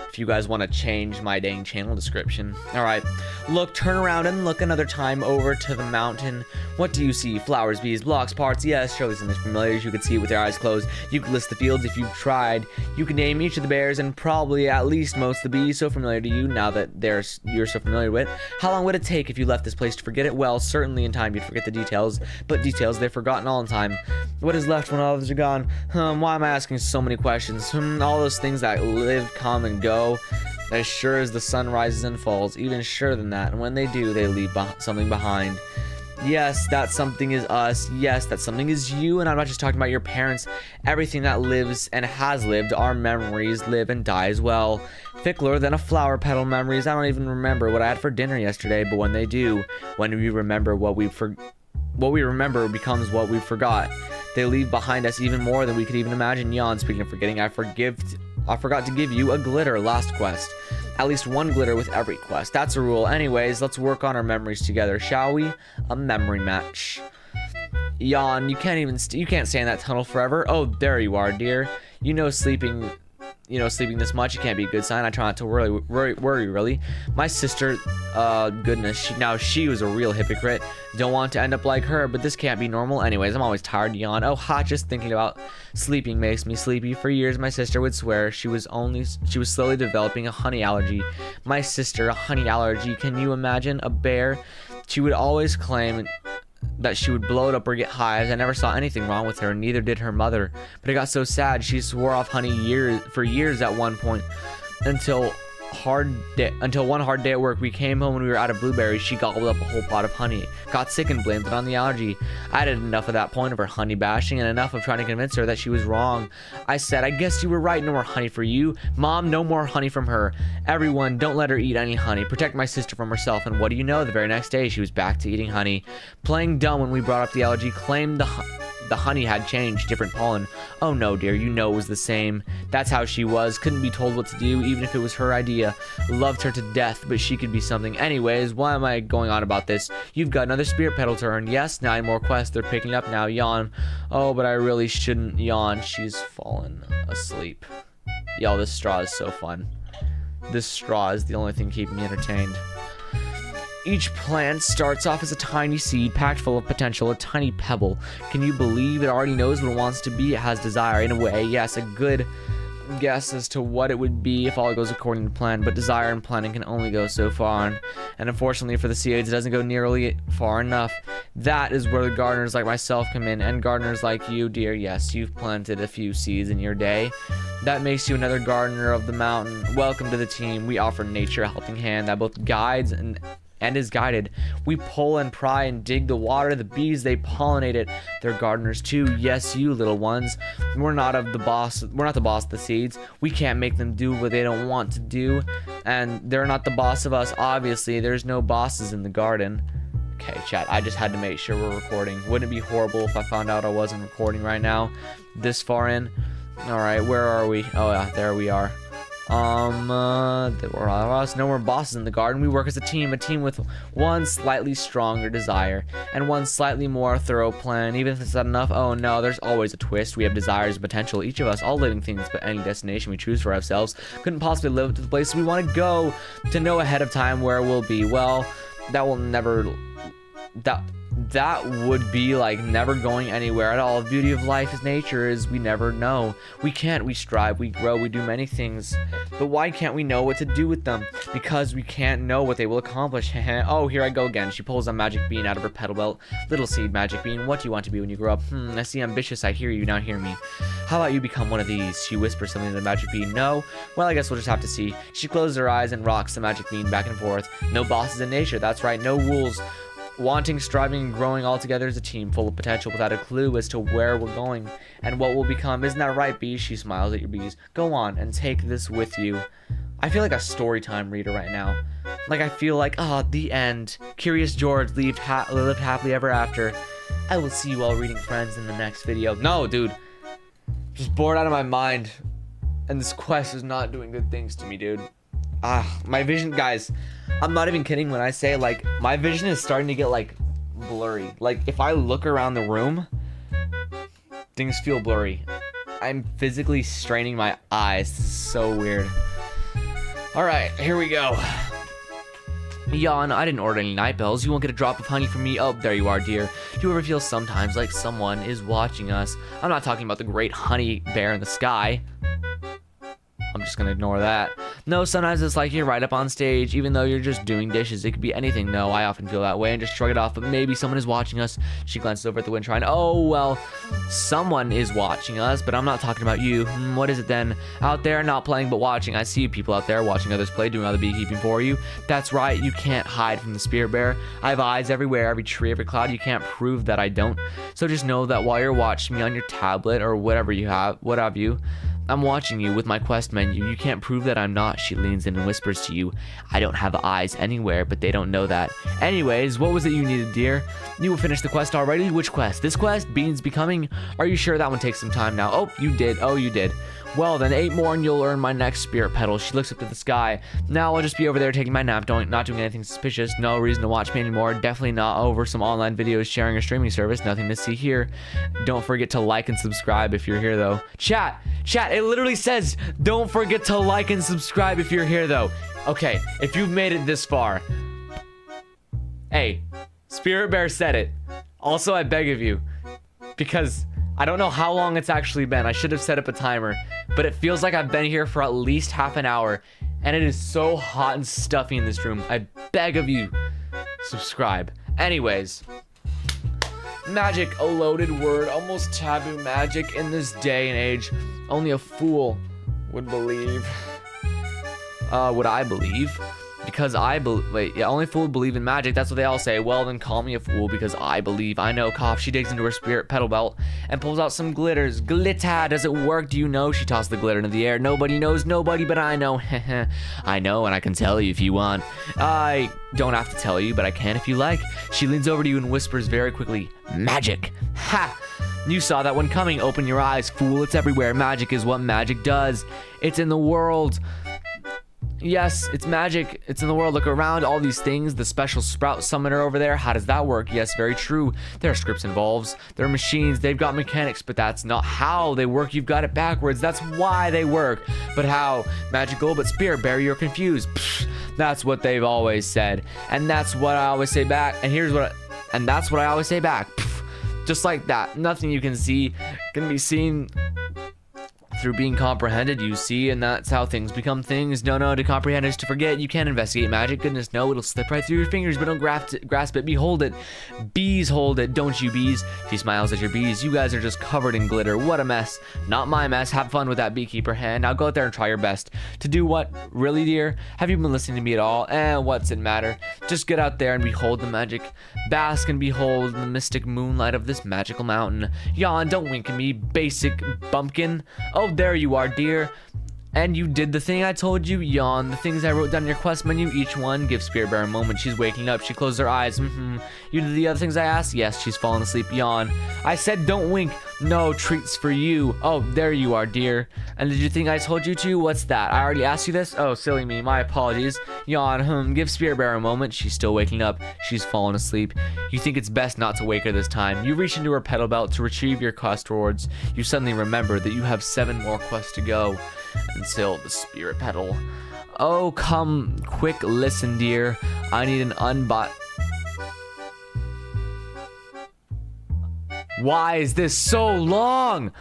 If you guys want to change my dang channel description. Alright, look, turn around and look another time over to the mountain. What do you see? Flowers, bees, blocks, parts. Yes, surely something familiar. You could see it with your eyes closed. You could list the fields if you tried. You could name each of the bears and probably at least most of the bees so familiar to you now that you're so familiar with. How long would it take if you left this place to forget it? Well, certainly in time you'd forget the details, but details they've forgotten all in time. What is left when all others are gone? Why am I asking so many questions? All those things that live, come, and go. As sure as the sun rises and falls, even surer than that, and when they do, they leave something behind. Yes, that something is us. Yes, that something is you, and I'm not just talking about your parents. Everything that lives and has lived, our memories live and die as well. Fickler than a flower petal memories. I don't even remember what I had for dinner yesterday, but when they do, when we remember what we remember becomes what we forgot. They leave behind us even more than we could even imagine. Yawn, speaking of forgetting, I forgot to give you a glitter last quest. At least one glitter with every quest. That's a rule. Anyways, let's work on our memories together, shall we? A memory match. Yawn, you can't stay in that tunnel forever. Oh, there you are, dear. Sleeping this much, it can't be a good sign. I try not to worry, really. My sister, goodness, she was a real hypocrite. Don't want to end up like her, but this can't be normal. Anyways, I'm always tired. Yawn. Oh, just thinking about sleeping makes me sleepy. For years, my sister would swear she was slowly developing a honey allergy. My sister, a honey allergy. Can you imagine? A bear? She would always claim that she would blow it up or get high, as I never saw anything wrong with her, and neither did her mother. But it got so sad, she swore off honey for years at one point, until one hard day at work. We came home and we were out of blueberries. She gobbled up a whole pot of honey, got sick and blamed it on the allergy. I had enough of that point of her honey bashing and enough of trying to convince her that she was wrong. I said, I guess you were right, no more honey for you. Mom, no more honey from her. Everyone, don't let her eat any honey. Protect my sister from herself. And what do you know? The very next day, she was back to eating honey. Playing dumb when we brought up the allergy, claimed the honey had changed, different pollen. Oh no, dear, you know it was the same. That's how she was. Couldn't be told what to do, even if it was her idea. Loved her to death, but she could be something. Anyways, why am I going on about this? You've got another spirit petal to earn. Yes, 9 more quests. They're picking up now. Yawn. Oh, but I really shouldn't yawn. She's fallen asleep. Y'all, this straw is so fun. This straw is the only thing keeping me entertained. Each plant starts off as a tiny seed packed full of potential, a tiny pebble. Can you believe it already knows what it wants to be? It has desire. In a way, yes, a good guess as to what it would be if all goes according to plan, but desire and planning can only go so far, and unfortunately for the seeds, it doesn't go nearly far enough. That is where the gardeners like myself come in, and gardeners like you, dear. Yes, you've planted a few seeds in your day. That makes you another gardener of the mountain. Welcome to the team. We offer nature a helping hand that both guides and is guided. We pull and pry and dig the water. The bees, they pollinate it. They're gardeners too. Yes, you little ones. We're not the boss of the seeds. We can't make them do what they don't want to do, and they're not the boss of us. Obviously, there's no bosses in the garden. Okay, chat, I just had to make sure we're recording. Wouldn't it be horrible if I found out I wasn't recording right now, this far in? All right, where are we? Oh yeah, there we are. There were us. No more bosses in the garden. We work as a team with one slightly stronger desire and one slightly more thorough plan. Even if it's not enough, oh no, there's always a twist. We have desires and potential. Each of us, all living things, but any destination we choose for ourselves couldn't possibly live to the place we want to go. To know ahead of time where we'll be, well, that will never. That would be like never going anywhere at all. The beauty of life is nature is we never know. We strive, we grow, we do many things. But why can't we know what to do with them? Because we can't know what they will accomplish. Oh, here I go again. She pulls a magic bean out of her petal belt. Little seed magic bean, what do you want to be when you grow up? I see ambitious, I hear you, now hear me. How about you become one of these? She whispers something to the magic bean. No? Well, I guess we'll just have to see. She closes her eyes and rocks the magic bean back and forth. No bosses in nature, that's right, no rules. Wanting, striving, and growing all together as a team full of potential without a clue as to where we're going and what we'll become. Isn't that right, bees? She smiles at your bees. Go on and take this with you. I feel like a story time reader right now. Like I feel like, the end. Curious George lived happily ever after. I will see you all reading friends in the next video. No, dude. Just bored out of my mind. And this quest is not doing good things to me, dude. My vision, guys, I'm not even kidding when I say, like, my vision is starting to get, like, blurry. Like, if I look around the room, things feel blurry. I'm physically straining my eyes. This is so weird. Alright, here we go. Yawn, I didn't order any night bells. You won't get a drop of honey from me. Oh, there you are, dear. Do you ever feel sometimes like someone is watching us? I'm not talking about the great honey bear in the sky. I'm just gonna ignore that. No, sometimes it's like you're right up on stage, even though you're just doing dishes. It could be anything. No, I often feel that way and just shrug it off, but maybe someone is watching us. She glances over at the wind trying, oh, well, someone is watching us, but I'm not talking about you. What is it then? Out there, not playing, but watching. I see people out there watching others play, doing all the beekeeping for you. That's right, you can't hide from the spirit bear. I have eyes everywhere, every tree, every cloud. You can't prove that I don't. So just know that while you're watching me on your tablet or whatever you have, what have you, I'm watching you with my quest menu. You can't prove that I'm not. She leans in and whispers to you. I don't have eyes anywhere, but they don't know that. Anyways, what was it you needed, dear? You will finish the quest already? Which quest? This quest? Beans becoming? Are you sure that one takes some time now? Oh, you did. Oh, you did. Well, then 8 more and you'll earn my next spirit petal. She looks up to the sky. Now I'll just be over there taking my nap, not doing anything suspicious. No reason to watch me anymore. Definitely not over some online videos sharing a streaming service. Nothing to see here. Don't forget to like and subscribe if you're here, though. Chat, it literally says, don't forget to like and subscribe if you're here, though. Okay, if you've made it this far. Hey, Spirit Bear said it. Also, I beg of you, because I don't know how long it's actually been. I should have set up a timer, but it feels like I've been here for at least half an hour, and it is so hot and stuffy in this room. I beg of you, subscribe. Anyways, magic, a loaded word, almost taboo magic in this day and age. Only a fool would believe. Would I believe? Because I believe. Wait, yeah, only a fool would believe in magic. That's what they all say. Well, then call me a fool because I believe. I know. Cough. She digs into her spirit petal belt and pulls out some glitters. Glitter. Does it work? Do you know? She tosses the glitter into the air. Nobody knows nobody, but I know. I know, and I can tell you if you want. I don't have to tell you, but I can if you like. She leans over to you and whispers very quickly, magic. Ha! You saw that one coming. Open your eyes, fool. It's everywhere. Magic is what magic does. It's in the world. Yes, it's magic. It's in the world. Look around, all these things. The special sprout summoner over there. How does that work? Yes, very true. There are scripts involved. There are machines. They've got mechanics, but that's not how they work. You've got it backwards. That's why they work. But how? Magical, but Spirit Bear, you're confused. Pfft, that's what they've always said. And that's what I always say back. And that's what I always say back. Pfft, just like that. Nothing you can see can be seen through being comprehended, you see, and that's how things become things. No, to comprehend is to forget. You can't investigate magic. Goodness, no, it'll slip right through your fingers, but don't grasp it. Behold it. Bees hold it, don't you, bees? She smiles at your bees. You guys are just covered in glitter. What a mess. Not my mess. Have fun with that beekeeper hand. Now go out there and try your best. To do what? Really, dear? Have you been listening to me at all? What's it matter? Just get out there and behold the magic. Bask and behold the mystic moonlight of this magical mountain. Yawn, don't wink at me, basic bumpkin. Oh, there you are, dear. And you did the thing I told you. Yawn. The things I wrote down in your quest menu, each one. Give Spirit Bear a moment. She's waking up. She closed her eyes. You did the other things I asked? Yes, she's fallen asleep. Yawn. I said don't wink. No, treats for you. Oh, there you are, dear. And did you think I told you to? What's that? I already asked you this? Oh, silly me. My apologies. Yawn. Give Spirit Bear a moment. She's still waking up. She's fallen asleep. You think it's best not to wake her this time. You reach into her petal belt to retrieve your quest rewards. You suddenly remember that you have 7 more quests to go until the spirit petal. Oh, come quick, listen, dear. I need an Why is this so long?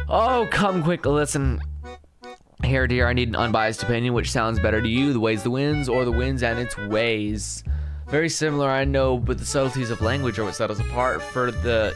Oh, come quick, listen. Here, dear, I need an unbiased opinion. Which sounds better to you, the ways the winds, or the winds and its ways? Very similar, I know, but the subtleties of language are what set us apart. For the,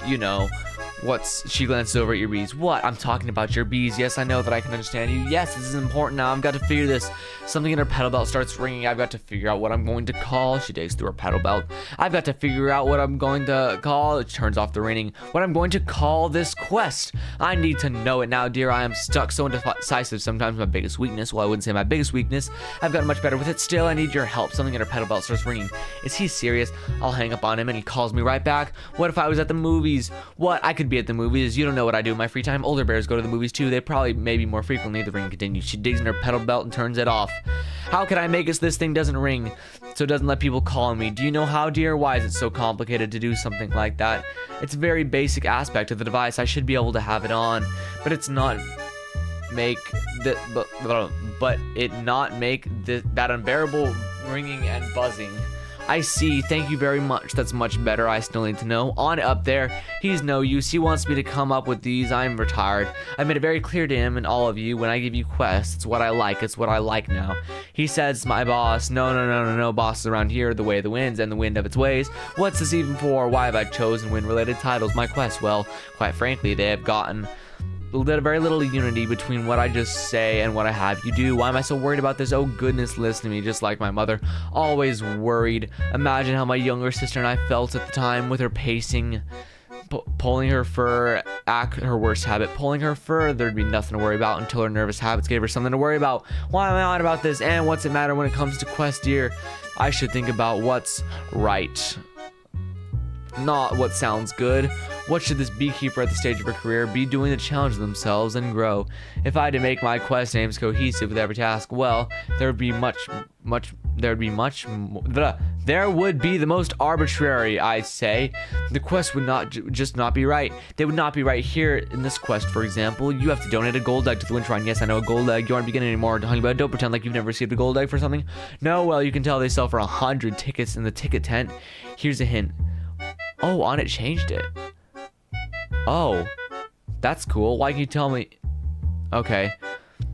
she glances over at your bees. What? I'm talking about your bees. Yes, I know that I can understand you. Yes, this is important now. I've got to figure this. Something in her petal belt starts ringing. I've got to figure out what I'm going to call. She digs through her petal belt. I've got to figure out what I'm going to call. It turns off the ringing. What I'm going to call this quest. I need to know it now, dear. I am stuck, so indecisive. Sometimes my biggest weakness. Well, I wouldn't say my biggest weakness. I've gotten much better with it. Still, I need your help. Something in her petal belt starts ringing. Is he serious? I'll hang up on him and he calls me right back. What if I was at the movies? What? I could be at the movies. You don't know what I do in my free time. Older bears go to the movies too. They probably maybe more frequently. The ring continues. She digs in her petal belt and turns it off. How can I make it so this thing doesn't ring? So it doesn't let people call me. Do you know how, dear? Why is it so complicated to do something like that? It's a very basic aspect of the device. I should be able to have it on, but it's not make the but it not make that unbearable ringing and buzzing. I see. Thank you very much. That's much better. I still need to know. On up there. He's no use. He wants me to come up with these. I'm retired. I made it very clear to him and all of you when I give you quests. It's what I like. It's what I like now. He says, my boss. No. Bosses around here, the way of the winds and the wind of its ways. What's this even for? Why have I chosen wind-related titles? My quests, well, quite frankly, they have gotten very little unity between what I just say and what I have you do. Why am I so worried about this? Oh goodness, listen to me, just like my mother. Always worried. Imagine how my younger sister and I felt at the time with her pacing, pulling her fur, her worst habit, pulling her fur. There'd be nothing to worry about until her nervous habits gave her something to worry about. Why am I on about this? And what's it matter when it comes to quest, dear? I should think about what's right, not what sounds good. What should this beekeeper at the stage of her career be doing to challenge themselves and grow? If I had to make my quest aims cohesive with every task, well, there would be the most arbitrary, I say. The quest would just not be right. They would not be right here in this quest, for example. You have to donate a gold egg to the Wind Shrine. Yes, I know, a gold egg. You aren't beginning anymore, Honeybud. Don't pretend like you've never received a gold egg for something. No, well, you can tell they sell for 100 tickets in the ticket tent. Here's a hint. Oh, on it changed it. Oh, that's cool. Why can you tell me? Okay.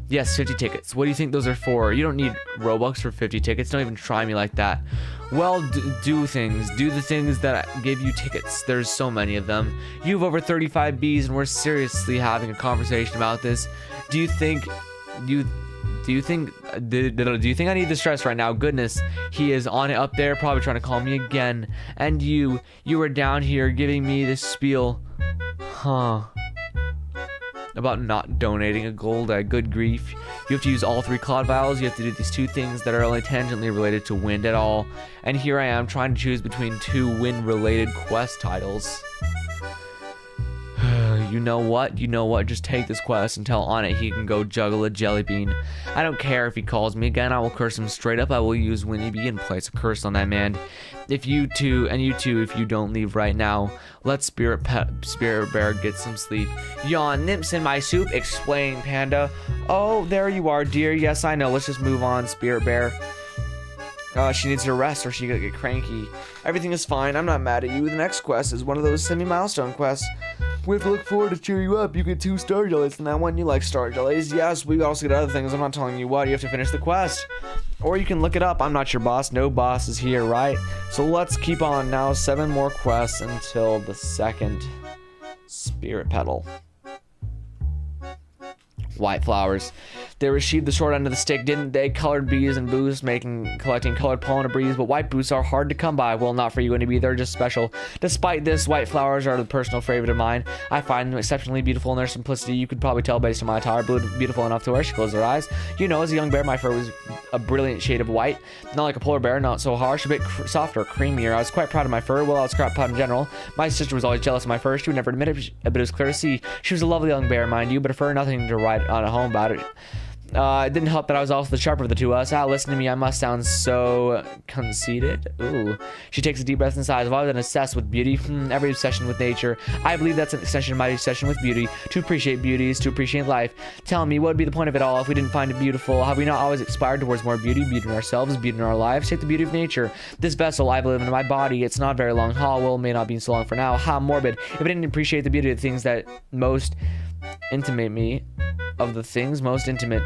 Yes, 50 tickets. What do you think those are for? You don't need Robux for 50 tickets. Don't even try me like that. Well, do things. Do the things that give you tickets. There's so many of them. You have over 35 Bs, and we're seriously having a conversation about this. Do you think I need the stress right now? Goodness, he is on it up there, probably trying to call me again. And you were down here giving me this spiel. Huh. About not donating a gold egg. Good grief. You have to use all 3 Cloud Vials. You have to do these 2 things that are only tangentially related to wind at all. And here I am trying to choose between 2 wind-related quest titles. you know what? You know what? Just take this quest and tell On It he can go juggle a jelly bean. I don't care if he calls me again. I will curse him straight up. I will use Winnie B and place a curse on that man. If you two, if you don't leave right now, let Spirit Bear get some sleep. Yawn, Nimps in my soup. Explain, Panda. Oh, there you are, dear. Yes, I know. Let's just move on, Spirit Bear. She needs to rest or she could get cranky. Everything is fine. I'm not mad at you. The next quest is one of those semi-milestone quests. We have to look forward to cheer you up. You get 2 star jellies and that one you like star jellies. Yes, we also get other things. I'm not telling you what. You have to finish the quest. Or you can look it up. I'm not your boss. No boss is here, right? So let's keep on now. 7 more quests until the 2nd Spirit Petal. White flowers. They received the short end of the stick, didn't they? Colored bees and boosts collecting colored pollen and breeze, but white boosts are hard to come by. Well, not for you, Winnie B. They're just special. Despite this, white flowers are the personal favorite of mine. I find them exceptionally beautiful in their simplicity. You could probably tell based on my attire. Beautiful enough to where she closed her eyes. You know, as a young bear, my fur was a brilliant shade of white. Not like a polar bear, not so harsh, a bit softer, creamier. I was quite proud of my fur. Well, I was quite proud in general. My sister was always jealous of my fur. She would never admit it, but it was clear to see. She was a lovely young bear, mind you, but her fur, nothing to write on at home about it. It didn't help that I was also the sharper of the two of us. Listen to me, I must sound so conceited. Ooh. She takes a deep breath and sighs. I've always been obsessed with beauty. Every obsession with nature. I believe that's an extension of my obsession with beauty. To appreciate beauty is to appreciate life. Tell me, what would be the point of it all if we didn't find it beautiful? Have we not always aspired towards more beauty? Beauty in ourselves, beauty in our lives. Take the beauty of nature. This vessel I live in my body, it's not a very long haul. Well, it may not be so long for now. How morbid. If I didn't appreciate the beauty of the things that most intimate me, of the things most intimate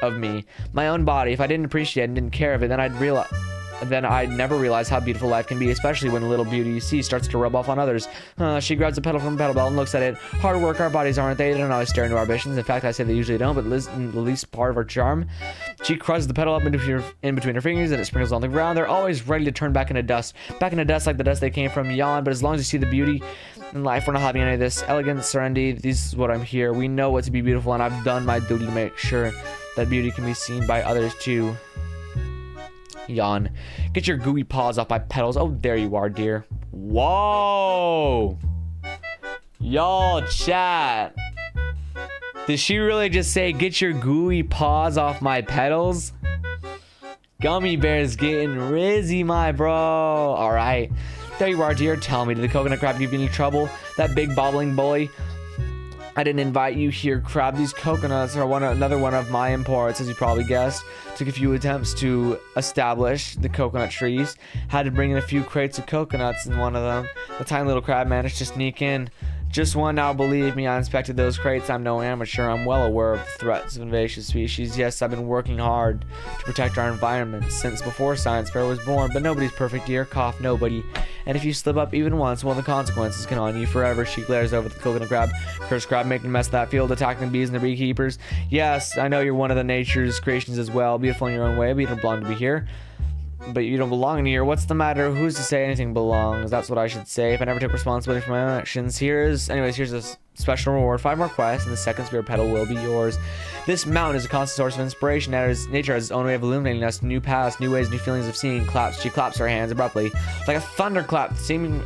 of me, my own body, if I didn't appreciate it and didn't care of it, then I'd never realize how beautiful life can be, especially when the little beauty you see starts to rub off on others. She grabs a petal from a petal belt and looks at it. Hard work, our bodies aren't they? They don't always stare into our ambitions. In fact, I say they usually don't, but the least part of our charm. She crushes the petal up in between her fingers and it sprinkles on the ground. They're always ready to turn back into dust like the dust they came from. Yawn, but as long as you see the beauty in life, we're not having any of this. Elegance, serenity, this is what I'm here. We know what to be beautiful, and I've done my duty to make sure that beauty can be seen by others too. Yawn. Get your gooey paws off my petals. Oh, there you are, dear. Whoa! Y'all, chat. Did she really just say, get your gooey paws off my petals? Gummy bear's getting rizzy, my bro. All right. There you are, dear. Tell me, did the coconut crab give you any trouble? That big bobbling bully? I didn't invite you here, crab. These coconuts are another one of my imports, as you probably guessed. Took a few attempts to establish the coconut trees. Had to bring in a few crates of coconuts in one of them. The tiny little crab managed to sneak in. Just one now, believe me, I inspected those crates. I'm no amateur. I'm well aware of the threats of invasive species. Yes, I've been working hard to protect our environment since before Science Fair was born, but nobody's perfect, dear. Cough, nobody. And if you slip up even once, well, the consequences can on you forever. She glares over at the coconut crab. Cursed crab making a mess of that field, attacking the bees and the beekeepers. Yes, I know you're one of the nature's creations as well. Beautiful in your own way, but you don't belong to be here. But you don't belong in here. What's the matter? Who's to say anything belongs? That's what I should say if I never took responsibility for my own actions. Here's a special reward. 5 more quests, and the 2nd Spirit Petal will be yours. This mountain is a constant source of inspiration. Nature has its own way of illuminating us. New paths, new ways, new feelings of seeing. She claps her hands abruptly, like a thunderclap, seeming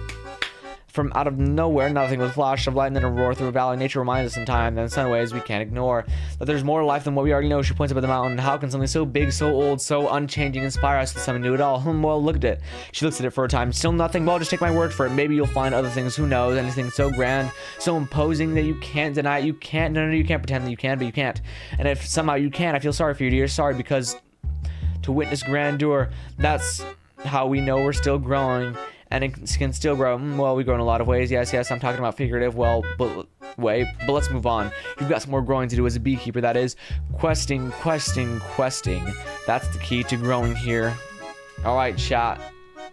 from out of nowhere. Nothing with a flash of light and then a roar through a valley. Nature reminds us in time that in some ways we can't ignore that there's more to life than what we already know. She points up at the mountain. How can something so big, so old, so unchanging inspire us with something new at all? Well, look at it. She looks at it for a time. Still nothing. Well, just take my word for it. Maybe you'll find other things. Who knows? Anything so grand, so imposing that you can't deny it. You can't. No, you can't pretend that you can, but you can't. And if somehow you can, I feel sorry for you, dear. Sorry, because to witness grandeur, that's how we know we're still growing. And it can still grow. Well, we grow in a lot of ways. Yes, I'm talking about figurative, but let's move on. You've got some more growing to do as a beekeeper, that is. Questing. That's the key to growing here. All right, chat.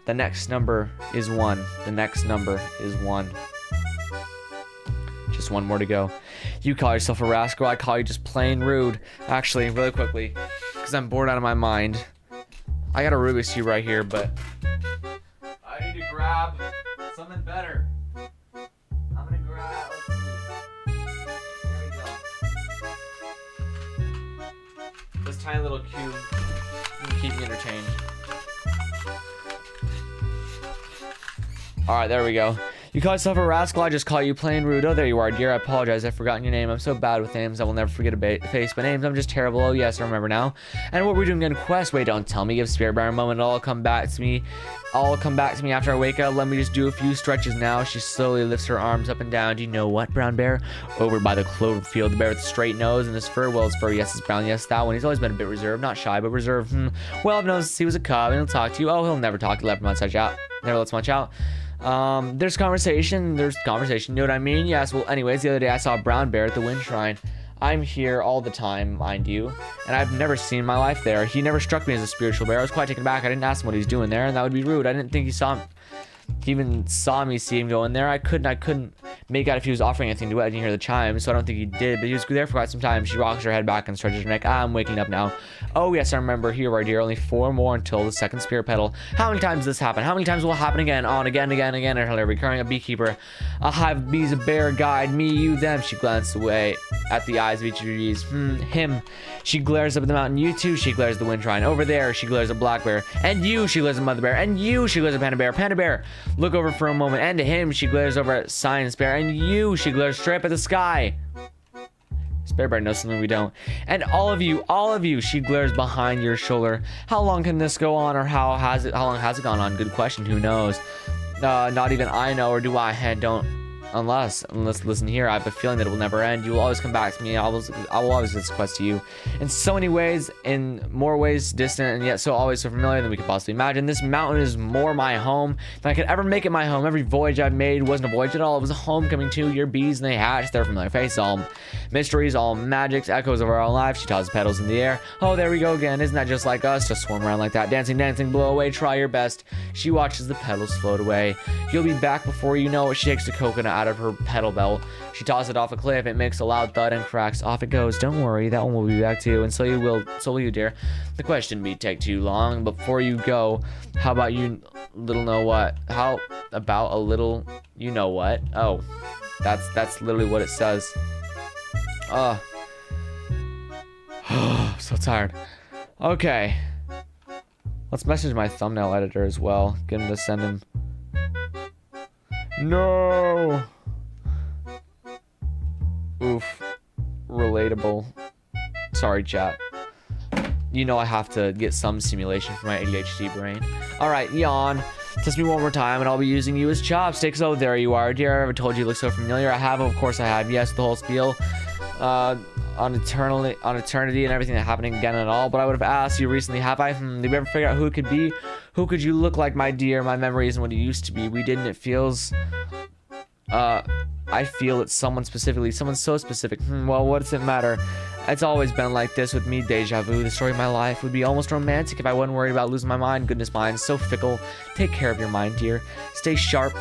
The next number is 1. The next number is 1. Just 1 more to go. You call yourself a rascal. I call you just plain rude. Actually, really quickly, because I'm bored out of my mind. I got a Rubik's Cube right here, but I need to grab something better. I'm gonna grab, let's see. There we go. This tiny little cube can keep me entertained. Alright, there we go. You call yourself a rascal? I just call you plain rude. Oh, there you are, dear. I apologize. I've forgotten your name. I'm so bad with names. I will never forget a face, but names, I'm just terrible. Oh, yes, I remember now. And what we're doing in quest? Wait, don't tell me. Give Spirit Bear a moment. It'll all come back to me. All come back to me after I wake up. Let me just do a few stretches now. She slowly lifts her arms up and down. Do you know what, Brown Bear? Over by the clover field, the bear with the straight nose and his fur. Well, his fur, yes, it's brown. Yes, that one. He's always been a bit reserved. Not shy, but reserved. Well, I've noticed he was a cub and he'll talk to you. Oh, he'll never talk. He'll never much out. Never lets much out. There's conversation. You know what I mean? Yes. Well, anyways, the other day I saw a brown bear at the wind shrine. I'm here all the time, mind you, and I've never seen my life there. He never struck me as a spiritual bear. I was quite taken aback. I didn't ask him what he's doing there, and that would be rude. I didn't think he even saw me see him go in there. I couldn't make out if he was offering anything to it. I didn't hear the chimes, so I don't think he did, but he was there for quite some time. She rocks her head back and stretches her neck. I'm waking up now. Oh yes, I remember. Here, right here. Only 4 more until the second spirit petal. How many times does this happen? How many times will it happen again? On again, until recurring. A beekeeper, a hive of bees, a bear guide, me, you, them. She glanced away at the eyes of each of these. Him. She glares up at the mountain. You too. She glares at the wind shrine. Over there, she glares at black bear. And you, she glares at mother bear. And you, she glares at panda bear. Panda bear. Look over for a moment. And to him, she glares over at science bear. And you, she glares straight up at the sky. Spirit Bear knows something we don't. And all of you, she glares behind your shoulder. How long can this go on, or how long has it gone on? Good question. Who knows? Not even I know, or do I? And don't. Unless listen here, I have a feeling that it will never end. You will always come back to me. I will always get this quest to you. In so many ways, in more ways distant, and yet so always so familiar than we could possibly imagine. This mountain is more my home than I could ever make it my home. Every voyage I've made wasn't a voyage at all. It was a homecoming to your bees, and they hatched their familiar face. All mysteries, all magics, echoes of our own life. She tosses petals in the air. Oh, there we go again. Isn't that just like us? Just swarm around like that. Dancing, blow away, try your best. She watches the petals float away. You'll be back before you know it. She takes the coconut out of her petal bell. She tosses it off a cliff. It makes a loud thud and cracks. Off it goes. Don't worry, that one will be back too, and so will you, dear. The question may take too long. Before you go, how about you little know what? How about a little you know what? Oh, that's literally what it says. I'm so tired. Okay. Let's message my thumbnail editor as well. Get him to send him. No. Oof. Relatable. Sorry, chat. You know I have to get some stimulation for my ADHD brain. Alright, yawn. Test me one more time and I'll be using you as chopsticks. Oh, there you are, dear. I ever told you look so familiar? I have, of course I have. Yes, the whole spiel. On eternity and everything that's happening again and all. But I would have asked you recently, have I? Did we ever figure out who it could be? Who could you look like, my dear? My memory isn't what it used to be. We didn't. It feels... I feel it's someone specifically. Someone so specific. Well, what does it matter? It's always been like this with me. Deja vu. The story of my life would be almost romantic if I wasn't worried about losing my mind. Goodness, mine. So fickle. Take care of your mind, dear. Stay sharp.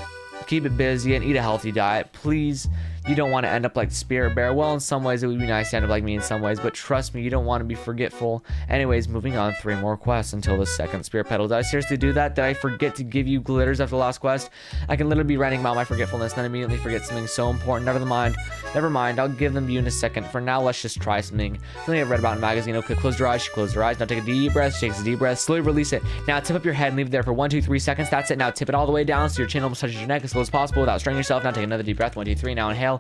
Keep it busy and eat a healthy diet. Please. You don't want to end up like the Spirit Bear. Well, in some ways it would be nice to end up like me in some ways, but trust me, you don't want to be forgetful. Anyways, moving on, 3 more quests until the second spirit petal. Did I seriously do that? Did I forget to give you glitters after the last quest? I can literally be ranting about my forgetfulness, then immediately forget something so important. Never mind, I'll give them to you in a second. For now, let's just try something. Something I've read about in a magazine. Okay, close your eyes. She closed her eyes. Now take a deep breath. She takes a deep breath. Slowly release it. Now tip up your head and leave it there for 1, 2, 3 seconds. That's it. Now tip it all the way down so your chin almost touches your neck as slow as possible without straining yourself. Now take another deep breath. 1, 2, 3. Now inhale.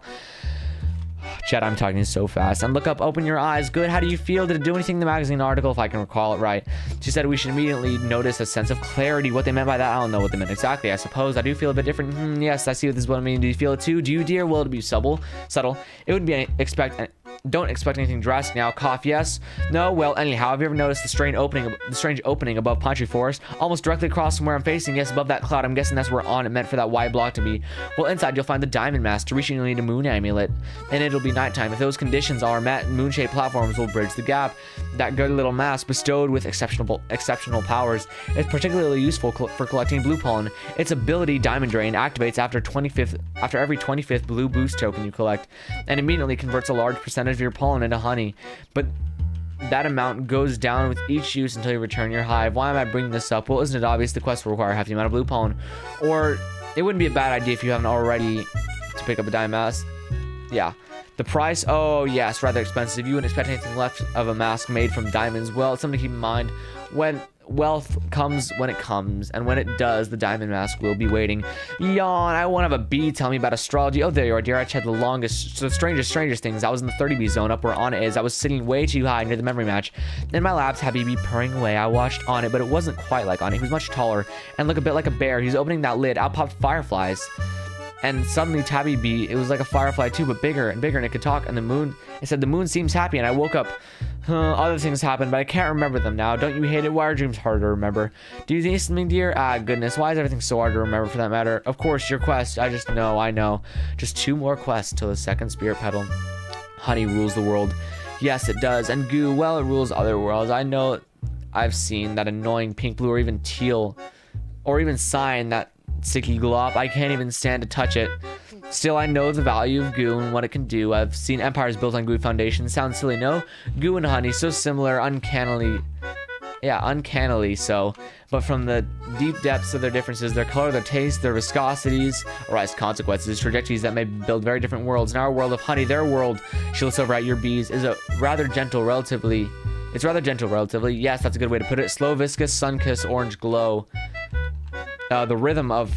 Chat, I'm talking so fast. And look up, open your eyes. Good. How do you feel? Did it do anything in the magazine article, if I can recall it right? She said we should immediately notice a sense of clarity. What they meant by that, I don't know what they meant exactly. I suppose I do feel a bit different. Yes, I see what this is what I mean. Do you feel it too? Do you, dear? Will it be subtle? It would be don't expect anything drastic now. Cough, yes. No, well, anyhow, have you ever noticed the strange opening above Pine Tree Forest? Almost directly across from where I'm facing. Yes, above that cloud. I'm guessing that's where on it meant for that white block to be. Well, inside you'll find the Diamond Mask. To reach it, you'll need a moon amulet. And it'll be nighttime. If those conditions are met, moon-shaped platforms will bridge the gap. That good little mask, bestowed with exceptional powers, is particularly useful for collecting blue pollen. Its ability, Diamond Drain, activates after every 25th blue boost token you collect, and immediately converts a large percentage of your pollen into honey. But that amount goes down with each use until you return your hive. Why am I bringing this up? Well, isn't it obvious the quest will require a hefty amount of blue pollen? Or it wouldn't be a bad idea if you haven't already to pick up a diamond mask. Yeah. The price, oh yes, rather expensive. You wouldn't expect anything left of a mask made from diamonds. Well, it's something to keep in mind. wealth comes when it comes, and when it does, the diamond mask will be waiting. Yawn, I won't have a bee tell me about astrology. Oh, there you are, dear. I had the strangest things. I was in the 30 bee zone up where Anna is. I was sitting way too high near the memory match. In my labs, Happy Bee purring away. I watched on it, but it wasn't quite like on it. He was much taller and looked a bit like a bear. He was opening that lid. Out popped fireflies. And suddenly Tabby Bee, it was like a firefly too, but bigger and bigger, and it could talk. And the moon, it said, the moon seems happy. And I woke up. Other things happened, but I can't remember them now. Don't you hate it? Why are dreams hard to remember? Do you think something, dear? Ah, goodness. Why is everything so hard to remember for that matter? Of course, your quest. I know. Just 2 more quests till the second spirit petal. Honey rules the world. Yes, it does. And goo, well, it rules other worlds. I know I've seen that annoying pink, blue, or even teal, or even cyan, that sticky glop. I can't even stand to touch it. Still, I know the value of goo and what it can do. I've seen empires built on goo foundations. Sounds silly, no? Goo and honey, so similar, uncannily so. But from the deep depths of their differences, their color, their taste, their viscosities, arise consequences, trajectories that may build very different worlds. In our world of honey, their world, she looks over at your bees, is a rather gentle, relatively. It's rather gentle, relatively. Yes, that's a good way to put it. Slow, viscous, sun-kissed, orange glow. The rhythm of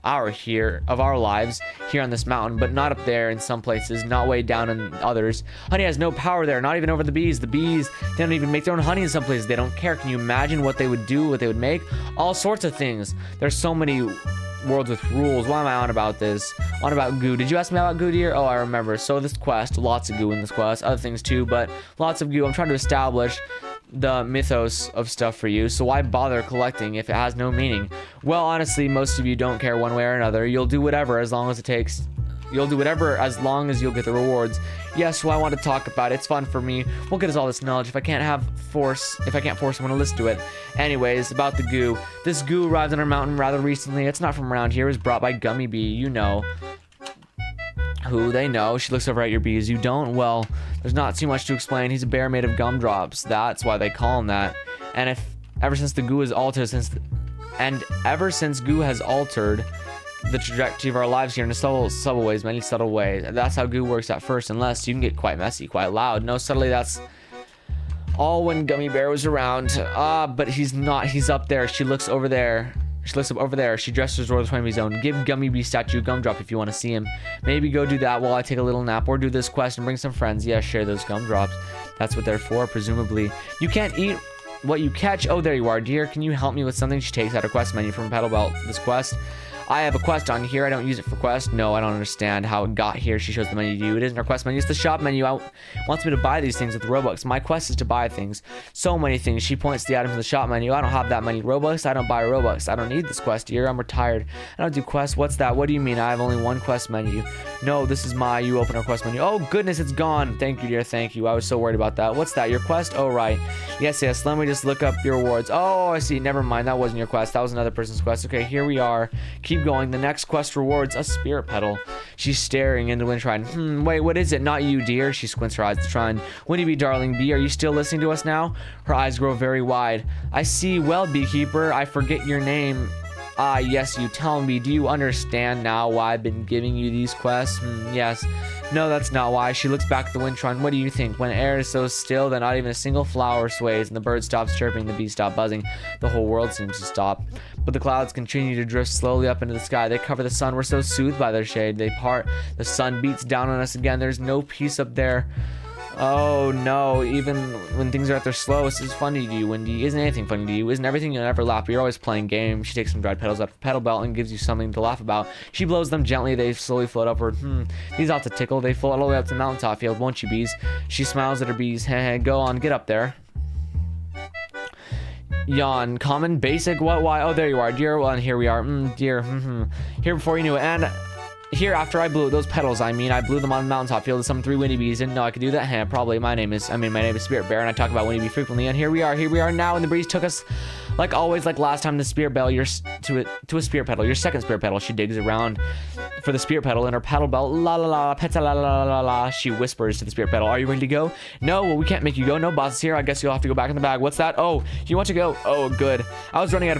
our lives here on this mountain, but not up there in some places, not way down in others. Honey has no power there, not even over the bees. The bees, they don't even make their own honey in some places. They don't care. Can you imagine what they would do, what they would make? All sorts of things. There's so many worlds with rules. Why am I on about this? On about goo. Did you ask me about goo, dear? Oh, I remember. So this quest, lots of goo in this quest, other things too, but lots of goo. I'm trying to establish the mythos of stuff for you, so why bother collecting if it has no meaning? Well, honestly, most of you don't care one way or another. You'll do whatever as long as it takes. You'll do whatever as long as you'll get the rewards. Yes, well, I want to talk about it. It's fun for me. What good is all this knowledge if I can't force someone to listen to it? Anyways, about the goo. This goo arrived on our mountain rather recently. It's not from around here. It was brought by Gummy Bee. You know who they know. She looks over at your bees. You don't? Well, there's not too much to explain. He's a bear made of gumdrops. That's why they call him that. And ever since goo has altered the trajectory of our lives here in subtle ways, many subtle ways. That's how goo works at first, unless you can get quite messy, quite loud. No, subtly, that's all when Gummy Bear was around. But he's not. He's up there. She looks over there. She looks up over there. She gestures toward the 20 zone. Give Gummy Bee statue a gumdrop if you want to see him. Maybe go do that while I take a little nap, or do this quest and bring some friends. Yeah, share those gumdrops. That's what they're for, presumably. You can't eat what you catch. Oh, there you are, dear. Can you help me with something? She takes out her quest menu from Petal Belt. This quest. I have a quest on here. I don't use it for quest. No, I don't understand how it got here. She shows the menu to you. It isn't our quest menu. It's the shop menu. Wants me to buy these things with Robux. My quest is to buy things. So many things. She points to the items in the shop menu. I don't have that many Robux. I don't buy Robux. I don't need this quest here. I'm retired. I don't do quests. What's that? What do you mean? I have only one quest menu. No, this is you open our quest menu. Oh, goodness, it's gone. Thank you, dear. Thank you. I was so worried about that. What's that? Your quest? Oh, right. Yes. Let me just look up your rewards. Oh, I see. Never mind. That wasn't your quest. That was another person's quest. Okay, here we are. Keep going. The next quest rewards a spirit petal. She's staring into Windshrine. Wait, what is it? Not you, dear. She squints her eyes to Shrine. Winnie Bee, darling bee, are you still listening to us now? Her eyes grow very wide. I see. Well, beekeeper, I forget your name. Ah, yes, you tell me. Do you understand now why I've been giving you these quests? Yes. No, that's not why. She looks back at the Windshrine. What do you think? When air is so still that not even a single flower sways, and the bird stops chirping, the bees stop buzzing, the whole world seems to stop. But the clouds continue to drift slowly up into the sky. They cover the sun. We're so soothed by their shade. They part. The sun beats down on us again. There's no peace up there. Oh no, even when things are at their slowest, it's funny to you, Wendy. Isn't anything funny to you? Isn't everything you'll ever laugh? You're always playing games. She takes some dried petals out of her petal belt and gives you something to laugh about. She blows them gently. They slowly float upward. These ought to tickle. They float all the way up to the mountaintop field, won't you, bees? She smiles at her bees. Heh, go on, get up there. Yawn. Common, basic, what, why? Oh, there you are, dear. Well, and here we are. Dear. Here before you knew it. And here, after I blew those petals, I blew them on the mountaintop field with some 3 Winnie Bees. Didn't know I could do that. Probably. My name is Spirit Bear, and I talk about Winnie Bee frequently. And here we are now, and the breeze took us, like always, like last time, the Spirit Bell, to a Spirit Petal, your second Spirit Petal. She digs around for the Spirit Petal in her paddle belt. La la la, peta la la la la. She whispers to the Spirit Petal, are you ready to go? No, well, we can't make you go. No, boss is here. I guess you'll have to go back in the bag. What's that? Oh, you want to go? Oh, good. I was running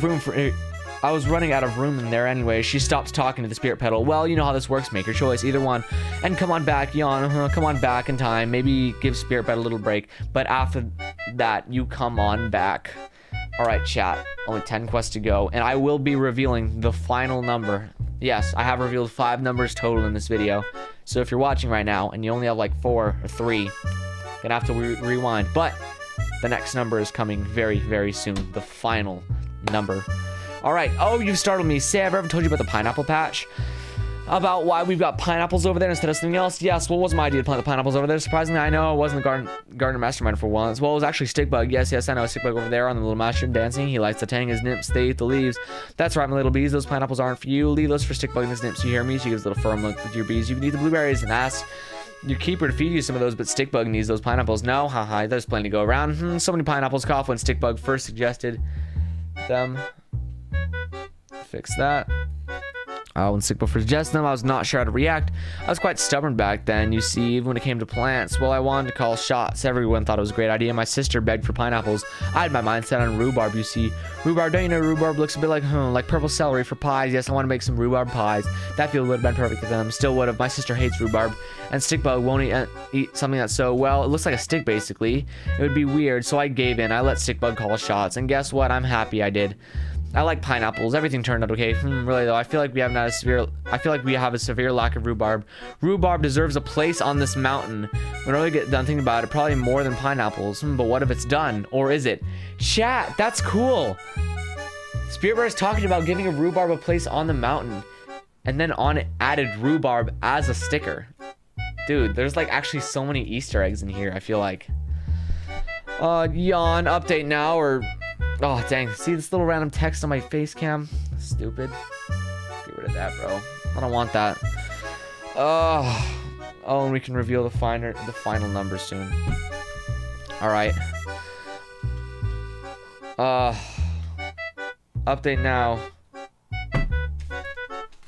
out of room in there anyway. She stops talking to the Spirit Petal. Well, you know how this works. Make your choice. Either one. And come on back, Yawn. Come on back in time. Maybe give Spirit Petal a little break. But after that, you come on back. All right, chat. Only 10 quests to go, and I will be revealing the final number. Yes, I have revealed 5 numbers total in this video. So if you're watching right now and you only have like 4 or 3, you're gonna have to rewind. But the next number is coming very, very soon. The final number. All right. Oh, you've startled me. Say, I've ever told you about the pineapple patch? About why we've got pineapples over there instead of something else? Yes, what was my idea to plant the pineapples over there? Surprisingly, I know I wasn't the gardener mastermind for once. Well, it was actually Stickbug. Yes, I know Stickbug over there on the little mushroom dancing. He likes to tang his nymphs. They eat the leaves. That's right, my little bees. Those pineapples aren't for you. Leave those for Stickbug and his nymphs. You hear me? She gives a little firm look with your bees. You can eat the blueberries and ask your keeper to feed you some of those, but Stickbug needs those pineapples. No, haha, there's plenty to go around. So many pineapples cough when Stickbug first suggested them. Fix that. When Stickbug first suggested them, I was not sure how to react. I was quite stubborn back then, you see, even when it came to plants. Well, I wanted to call shots. Everyone thought it was a great idea. My sister begged for pineapples. I had my mind set on rhubarb, you see. Rhubarb, don't you know rhubarb looks a bit like purple celery for pies? Yes, I want to make some rhubarb pies. That field would have been perfect for them. Still would have. My sister hates rhubarb. And Stickbug won't eat something that's so, well, it looks like a stick, basically. It would be weird, so I gave in. I let Stickbug call shots. And guess what? I'm happy I did. I like pineapples. Everything turned out okay. Really though, I feel like we have a severe lack of rhubarb. Rhubarb deserves a place on this mountain. When I really get done thinking about it, probably more than pineapples. But what if it's done? Or is it? Chat, that's cool. Spirit Bear is talking about giving a rhubarb a place on the mountain, and then on it added rhubarb as a sticker. Dude, there's like actually so many Easter eggs in here, I feel like. Yawn, update now, or... Oh, dang. See this little random text on my face cam? Stupid. Get rid of that, bro. I don't want that. Oh, and we can reveal the final number soon. Alright. Update now.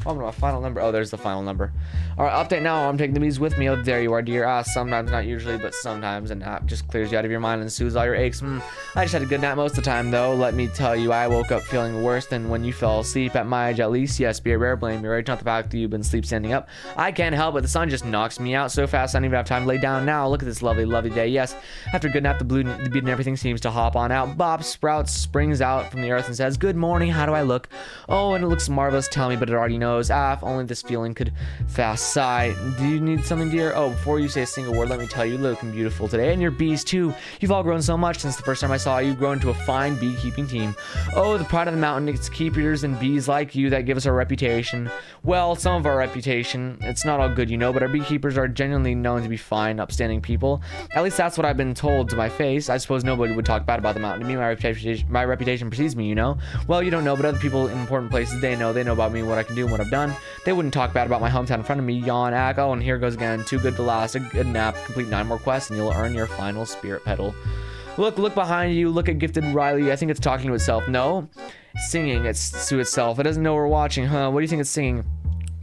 Oh, my final number. Oh, there's the final number. Alright, update now. I'm taking the bees with me. Oh, there you are, dear. Sometimes, not usually, but sometimes. And nap just clears you out of your mind and soothes all your aches. I just had a good nap most of the time, though. Let me tell you, I woke up feeling worse than when you fell asleep at my age, at least. Yes, Spirit Bear, blame me, right? Not the fact that you've been sleep standing up. I can't help it. The sun just knocks me out so fast I don't even have time to lay down now. Look at this lovely, lovely day. Yes, after a good nap, the beat and everything seems to hop on out. Bob Sprouts springs out from the earth and says, "Good morning, how do I look?" Oh, and it looks marvelous. Tell me, but it already knows. If only this feeling could fast sigh. Do you need something, dear? Oh, before you say a single word, let me tell you, you're looking beautiful today. And your bees, too. You've all grown so much since the first time I saw you. You've grown into a fine beekeeping team. Oh, the pride of the mountain. It's keepers and bees like you that give us our reputation. Well, some of our reputation. It's not all good, you know, but our beekeepers are genuinely known to be fine, upstanding people. At least that's what I've been told to my face. I suppose nobody would talk bad about the mountain to me. My reputation precedes me, you know. Well, you don't know, but other people in important places, they know about me, what I can do and what I've done. They wouldn't talk bad about my hometown in front of me. Yawn, ack. Oh, and here goes again. Too good to last. A good nap. Complete 9 more quests, and you'll earn your final spirit petal. Look behind you. Look at Gifted Riley. I think it's talking to itself. No, it's singing. It's to itself. It doesn't know we're watching, huh? What do you think it's singing?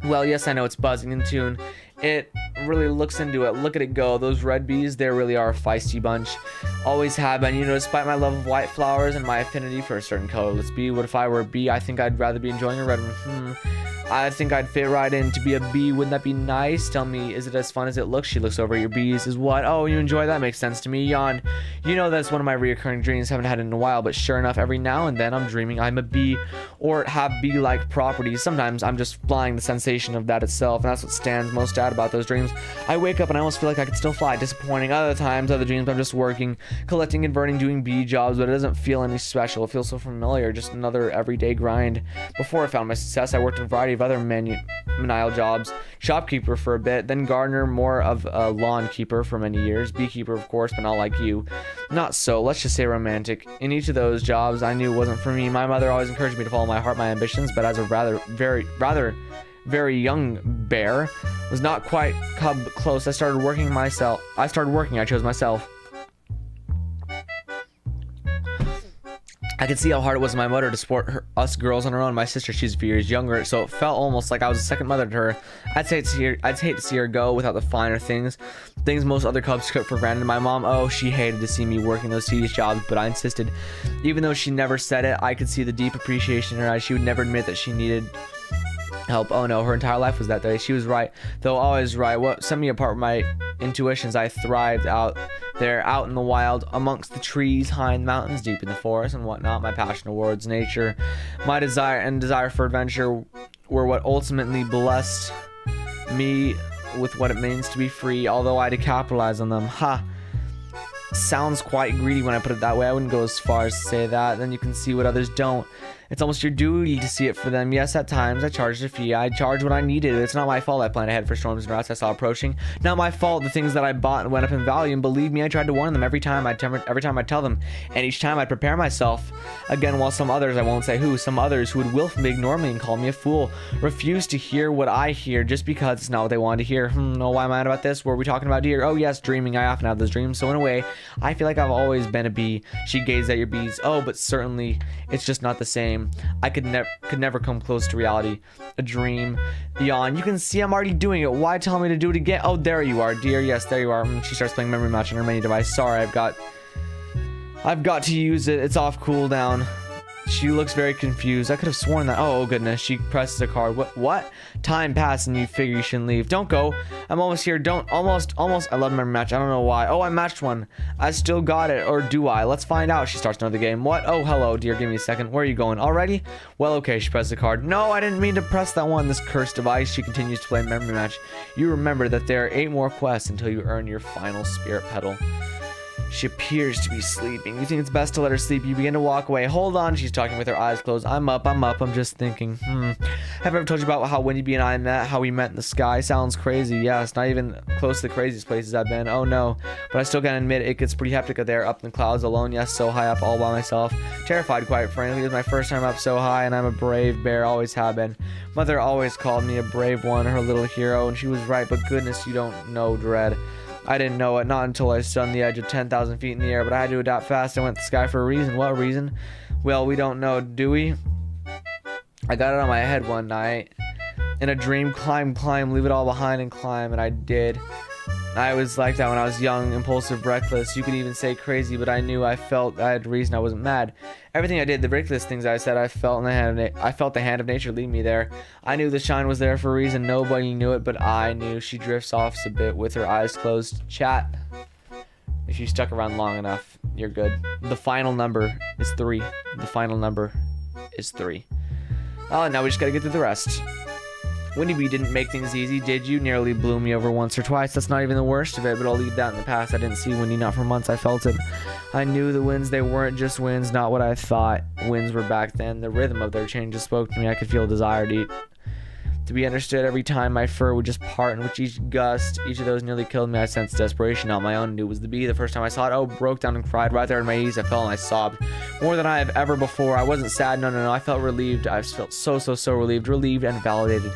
Well, yes, I know it's buzzing in tune. It really looks into it. Look at it go. Those red bees, they really are a feisty bunch. Always have been. You know, despite my love of white flowers and my affinity for a certain colorless bee, what if I were a bee? I think I'd rather be enjoying a red one. I think I'd fit right in to be a bee. Wouldn't that be nice? Tell me, is it as fun as it looks? She looks over at your bees. Is what? Oh, you enjoy that? Makes sense to me. Yawn. You know that's one of my reoccurring dreams. Haven't had it in a while, but sure enough, every now and then I'm dreaming I'm a bee or have bee-like properties. Sometimes I'm just flying, the sensation of that itself, and that's what stands most out about those dreams. I wake up and I almost feel like I could still fly. Disappointing. Other times, other dreams, I'm just working, collecting, converting, doing bee jobs, but it doesn't feel any special. It feels so familiar, just another everyday grind. Before I found my success, I worked in a variety of other menial jobs. Shopkeeper for a bit, then gardener, more of a lawn keeper for many years. Beekeeper, of course, but not like you. Not so, let's just say romantic. In each of those jobs, I knew it wasn't for me. My mother always encouraged me to follow my heart, my ambitions, but as a very young bear, was not quite cub close. I started working, I chose myself. I could see how hard it was on my mother to support us girls on her own. My sister, she's a few years younger, so it felt almost like I was a second mother to her. I'd hate to see her go without the finer things most other cubs took for granted. My mom, oh, she hated to see me working those tedious jobs, but I insisted. Even though she never said it, I could see the deep appreciation in her eyes. She would never admit that she needed help. Oh no, her entire life was that day. She was right, though always right. What set me apart were my intuitions. I thrived out They're out in the wild, amongst the trees, high in the mountains, deep in the forest, and whatnot. My passion towards nature, my desire for adventure were what ultimately blessed me with what it means to be free, although I had to capitalize on them. Ha! Sounds quite greedy when I put it that way. I wouldn't go as far as to say that. Then you can see what others don't. It's almost your duty to see it for them. Yes, at times I charged a fee. I charged what I needed. It's not my fault I planned ahead for storms and routes I saw approaching. Not my fault the things that I bought went up in value. And believe me, I tried to warn them every time I tell them. And each time I'd prepare myself. Again, while some others, I won't say who, some others who would willfully ignore me and call me a fool, refuse to hear what I hear just because it's not what they wanted to hear. No, why am I about this? What are we talking about here? Oh yes, dreaming. I often have those dreams. So in a way, I feel like I've always been a bee. She gazed at your bees. Oh, but certainly it's just not the same. I could never come close to reality. A dream. Yawn. You can see I'm already doing it. Why tell me to do it again? Oh, there you are, dear. Yes, there you are. She starts playing memory match on her menu device. Sorry, I've got to use it. It's off cooldown. She looks very confused. I could have sworn that. Oh, goodness. She presses a card. What? Time passed and you figure you shouldn't leave. Don't go. I'm almost here. Almost. I love memory match. I don't know why. Oh, I matched one. I still got it. Or do I? Let's find out. She starts another game. What? Oh, hello, dear. Give me a second. Where are you going? Already? Well, okay. She presses a card. No, I didn't mean to press that one. This cursed device. She continues to play memory match. You remember that there are 8 more quests until you earn your final spirit petal. She appears to be sleeping. You think it's best to let her sleep. You begin to walk away. Hold on. She's talking with her eyes closed. I'm up. I'm just thinking. Have I ever told you about how Winnie B and I met? How we met in the sky? Sounds crazy. Yes, not even close to the craziest places I've been. Oh no. But I still gotta admit, it gets pretty hectic up there, up in the clouds alone. Yes, so high up all by myself. Terrified, quite frankly. It was my first time up so high, and I'm a brave bear. Always have been. Mother always called me a brave one, her little hero, and she was right, but goodness, you don't know dread. I didn't know it, not until I stood on the edge of 10,000 feet in the air, but I had to adapt fast. I went to the sky for a reason. What reason? Well, we don't know, do we? I got it on my head one night. In a dream, climb, leave it all behind and climb, and I did. I was like that when I was young, impulsive, reckless. You could even say crazy, but I knew I had reason. I wasn't mad. Everything I did, the ridiculous things I said, I felt the hand of nature lead me there. I knew the shine was there for a reason. Nobody knew it, but I knew. She drifts off a bit with her eyes closed. Chat. If you stuck around long enough, you're good. The final number is 3. The final number is 3. Oh, now we just gotta get through the rest. Winnie B didn't make things easy, did you? Nearly blew me over once or twice. That's not even the worst of it, but I'll leave that in the past. I didn't see Winnie, not for months. I felt it. I knew the winds, they weren't just winds, not what I thought winds were back then. The rhythm of their changes spoke to me. I could feel desire to be understood every time my fur would just part, and with each gust, each of those nearly killed me. I sensed desperation on my own, and it was the bee. The first time I saw it, oh, broke down and cried right there on my knees. I fell and I sobbed more than I have ever before. I wasn't sad, no. I felt relieved. I felt so relieved and validated.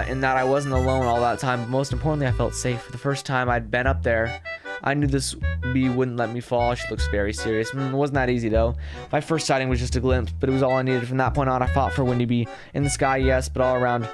In that I wasn't alone all that time, but most importantly, I felt safe. For the first time I'd been up there, I knew this bee wouldn't let me fall. She looks very serious. It wasn't that easy, though. My first sighting was just a glimpse, but it was all I needed. From that point on, I fought for Winnie B. In the sky, yes, but all around.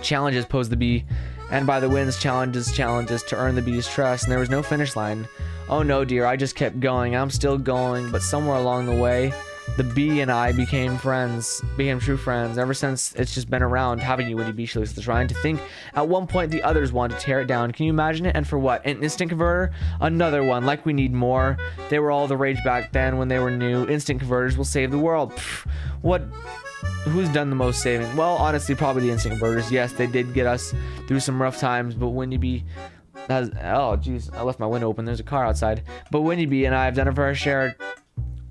Challenges posed the bee, and by the winds, challenges to earn the bee's trust, and there was no finish line. Oh no, dear, I just kept going. I'm still going, but somewhere along the way, the bee and I became true friends. Ever since, it's just been around. Having you, Winnie B, she looks at the shrine. To think, at one point, the others wanted to tear it down. Can you imagine it? And for what? An instant converter? Another one. Like we need more. They were all the rage back then when they were new. Instant converters will save the world. Pfft, what? Who's done the most saving? Well, honestly, probably the instant converters. Yes, they did get us through some rough times, but Winnie B has... Oh, jeez, I left my window open. There's a car outside. But Winnie B and I have done a fair share.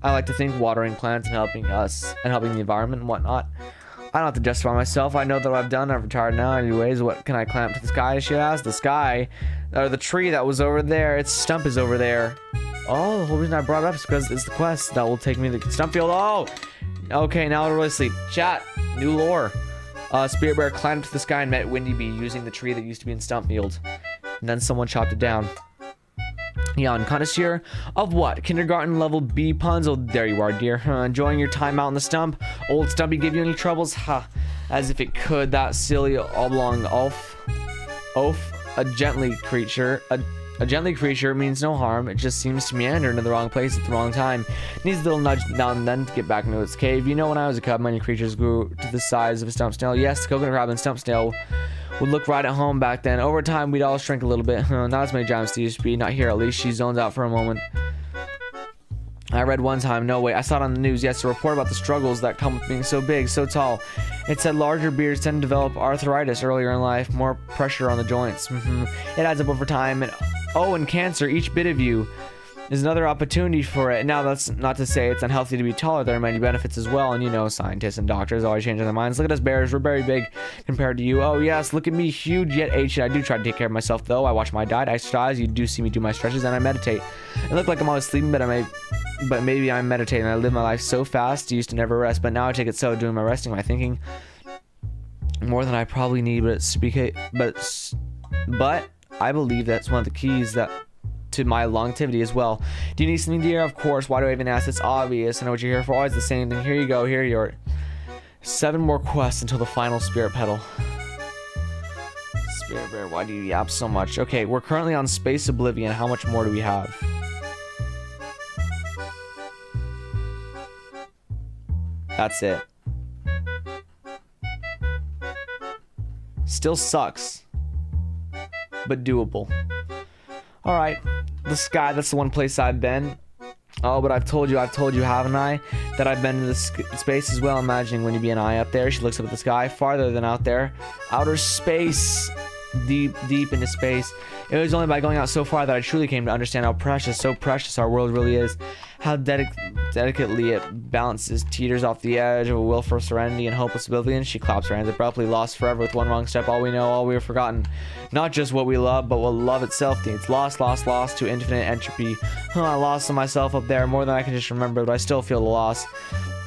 I like to think watering plants and helping us and helping the environment and whatnot. I don't have to justify myself. I know that what I've done. I'm retired now. Anyways, what can I clamp to the sky? She asked. The sky, or the tree that was over there. Its stump is over there. Oh, the whole reason I brought it up is because it's the quest that will take me to the stump field. Oh, okay. Now I'll really sleep. Chat. New lore. Spirit Bear climbed to the sky and met Winnie B using the tree that used to be in Stump Field, and then someone chopped it down. Yawn. Connoisseur of what? Kindergarten level B puns? Oh, there you are, dear. Enjoying your time out in the stump? Old Stumpy give you any troubles? Ha. As if it could. That silly oblong oaf. A gently creature. A gently creature means no harm. It just seems to meander into the wrong place at the wrong time. Needs a little nudge now and then to get back into its cave. You know, when I was a cub, many creatures grew to the size of a stump snail. Yes, the coconut crab and stump snail would look right at home back then. Over time, we'd all shrink a little bit. Not as many giants as used to be. Not here, at least. She zones out for a moment. I read one time, no wait, I saw it on the news, yes, a report about the struggles that come with being so big, so tall. It said larger beards tend to develop arthritis earlier in life, more pressure on the joints. It adds up over time, and cancer, each bit of you is another opportunity for it. Now, that's not to say it's unhealthy to be taller. There are many benefits as well, and you know, scientists and doctors always changing their minds. Look at us bears, we're very big compared to you. Oh yes, look at me, huge yet ancient. I do try to take care of myself though. I watch my diet, I exercise, you do see me do my stretches, and I meditate. It look like I'm always sleeping, but maybe I'm meditating. I live my life so fast, used to never rest, but now I take it so, doing my resting, my thinking more than I probably need, but I believe that's one of the keys to my longevity as well. Do you need something, dear? Of course. Why do I even ask? It's obvious. I know what you're here for. Always the same thing. Here you go. Here you are. 7 more quests until the final spirit petal. Spirit bear, why do you yap so much? Okay, we're currently on Space Oblivion. How much more do we have? That's it. Still sucks, but doable. Alright, the sky, that's the one place I've been. Oh, but I've told you, haven't I? That I've been to this space as well. Imagining when you be an eye up there. She looks up at the sky, farther than out there. Outer space. Deep into space. It was only by going out so far that I truly came to understand how precious, so precious our world really is. How delicately it balances, teeters off the edge of a will for serenity and hopeless oblivion. She claps her hands, abruptly lost forever with one wrong step. All we know, all we have forgotten. Not just what we love, but what love itself needs. Lost to infinite entropy. I lost myself up there, more than I can just remember, but I still feel the loss.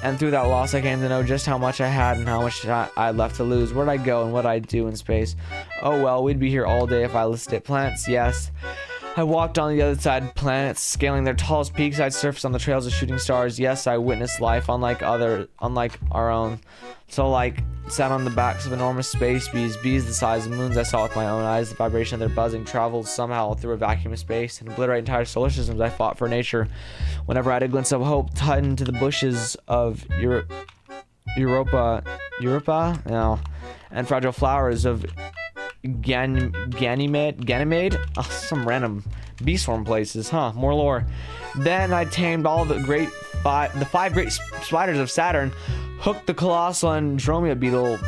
And through that loss, I came to know just how much I had and how much I had left to lose. Where'd I go and what I'd do in space? Oh well, we'd be here all day if I listed it. Planets, yes. I walked on the other side planets, scaling their tallest peaks. I'd surfaced on the trails of shooting stars. Yes, I witnessed life unlike our own. So like, sat on the backs of enormous space bees the size of moons I saw with my own eyes. The vibration of their buzzing traveled somehow through a vacuum of space and obliterate entire solar systems. I fought for nature. Whenever I had a glimpse of hope, tied into the bushes of Europa, no, and fragile flowers of Ganymede? Oh, some random bee swarm places, huh? More lore. Then I tamed all the five great spiders of Saturn, hooked the colossal Andromeda beetle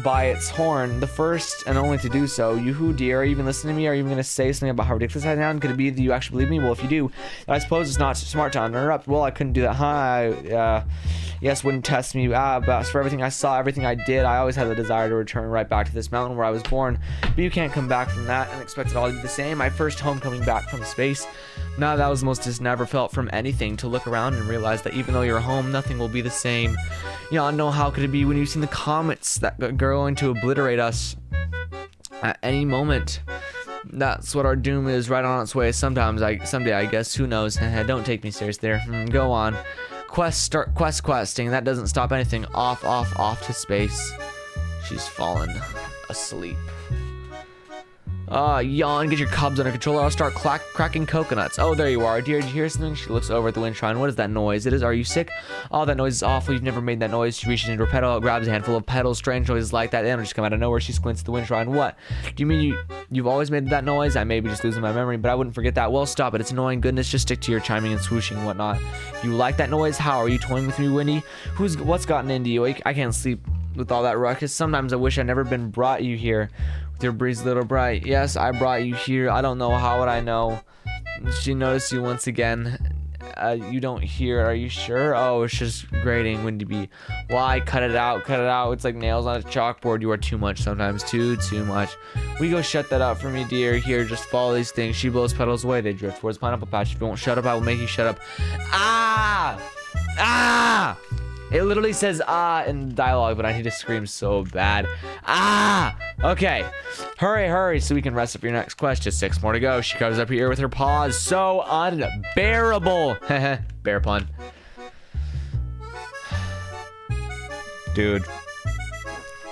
by its horn, the first and only to do so. You dear, are you even listening to me? Are you even going to say something about how ridiculous I sound? Could it be that you actually believe me? Well, if you do, I suppose it's not smart to interrupt. Well, I couldn't do that, huh? Yes, wouldn't test me. But for everything I saw, everything I did, I always had the desire to return right back to this mountain where I was born. But you can't come back from that and expect it all to be the same. My first homecoming back from space. Now that was the most distant I ever felt from anything, to look around and realize that even though you're home, nothing will be the same. Y'all know how could it be when you've seen the comets that are going to obliterate us at any moment. That's what our doom is, right on its way. Someday, I guess. Who knows? Don't take me serious there. Go on. Questing. That doesn't stop anything. Off to space. She's fallen asleep. Yawn, get your cubs under control or I'll start cracking coconuts. Oh, there you are. Dear, did you hear something? She looks over at the wind shrine. What is that noise? Are you sick? Oh, that noise is awful. You've never made that noise. She reaches into her petal, grabs a handful of petals. Strange noises like that. They don't just come out of nowhere. She squints at the wind shrine. What? Do you mean you've always made that noise? I may be just losing my memory, but I wouldn't forget that. Well, stop it. It's annoying. Goodness, just stick to your chiming and swooshing and whatnot. You like that noise? How? Are you toying with me, Windy? What's gotten into you? I can't sleep with all that ruckus. Sometimes I wish I'd never been brought you here. With your breeze little bright. Yes, I brought you here. I don't know. How would I know? She noticed you once again. You don't hear. Are you sure? Oh, it's just grating. Windy bee. Why? Cut it out. It's like nails on a chalkboard. You are too much sometimes. Too much. We go shut that out for me, dear. Here, just follow these things. She blows petals away. They drift towards Pineapple Patch. If you won't shut up, I will make you shut up. Ah! It literally says in the dialogue, but I need to scream so bad. Okay. Hurry so we can rest up your next quest. Just 6 more to go. She covers up her ear with her paws. So unbearable. Bear pun. Dude.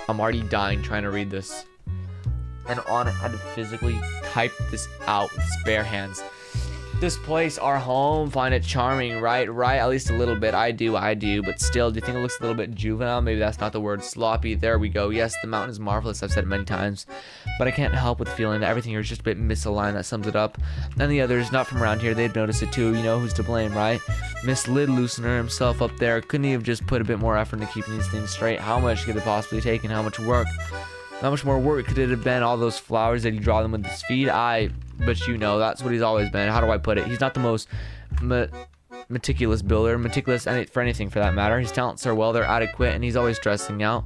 I'm already dying trying to read this. And on it, I had to physically type this out with bare hands. this place our home, find it charming, right? At least a little bit. I do, but still, do you think it looks a little bit juvenile? Maybe that's not the word. Sloppy. There we go. Yes, the mountain is marvelous. I've said it many times, but I can't help with feeling that everything here is just a bit misaligned. That sums it up. And the others, not from around here, they'd notice it too. You know who's to blame, right? Miss Lid Loosener himself up there. Couldn't he have just put a bit more effort into keeping these things straight? How much could it possibly take, and how much work? How much more work could it have been? All those flowers that he draw them with his feet? But you know, that's what he's always been. How do I put it? He's not the most meticulous builder, for anything for that matter. His talents are well, they're adequate, and he's always dressing out.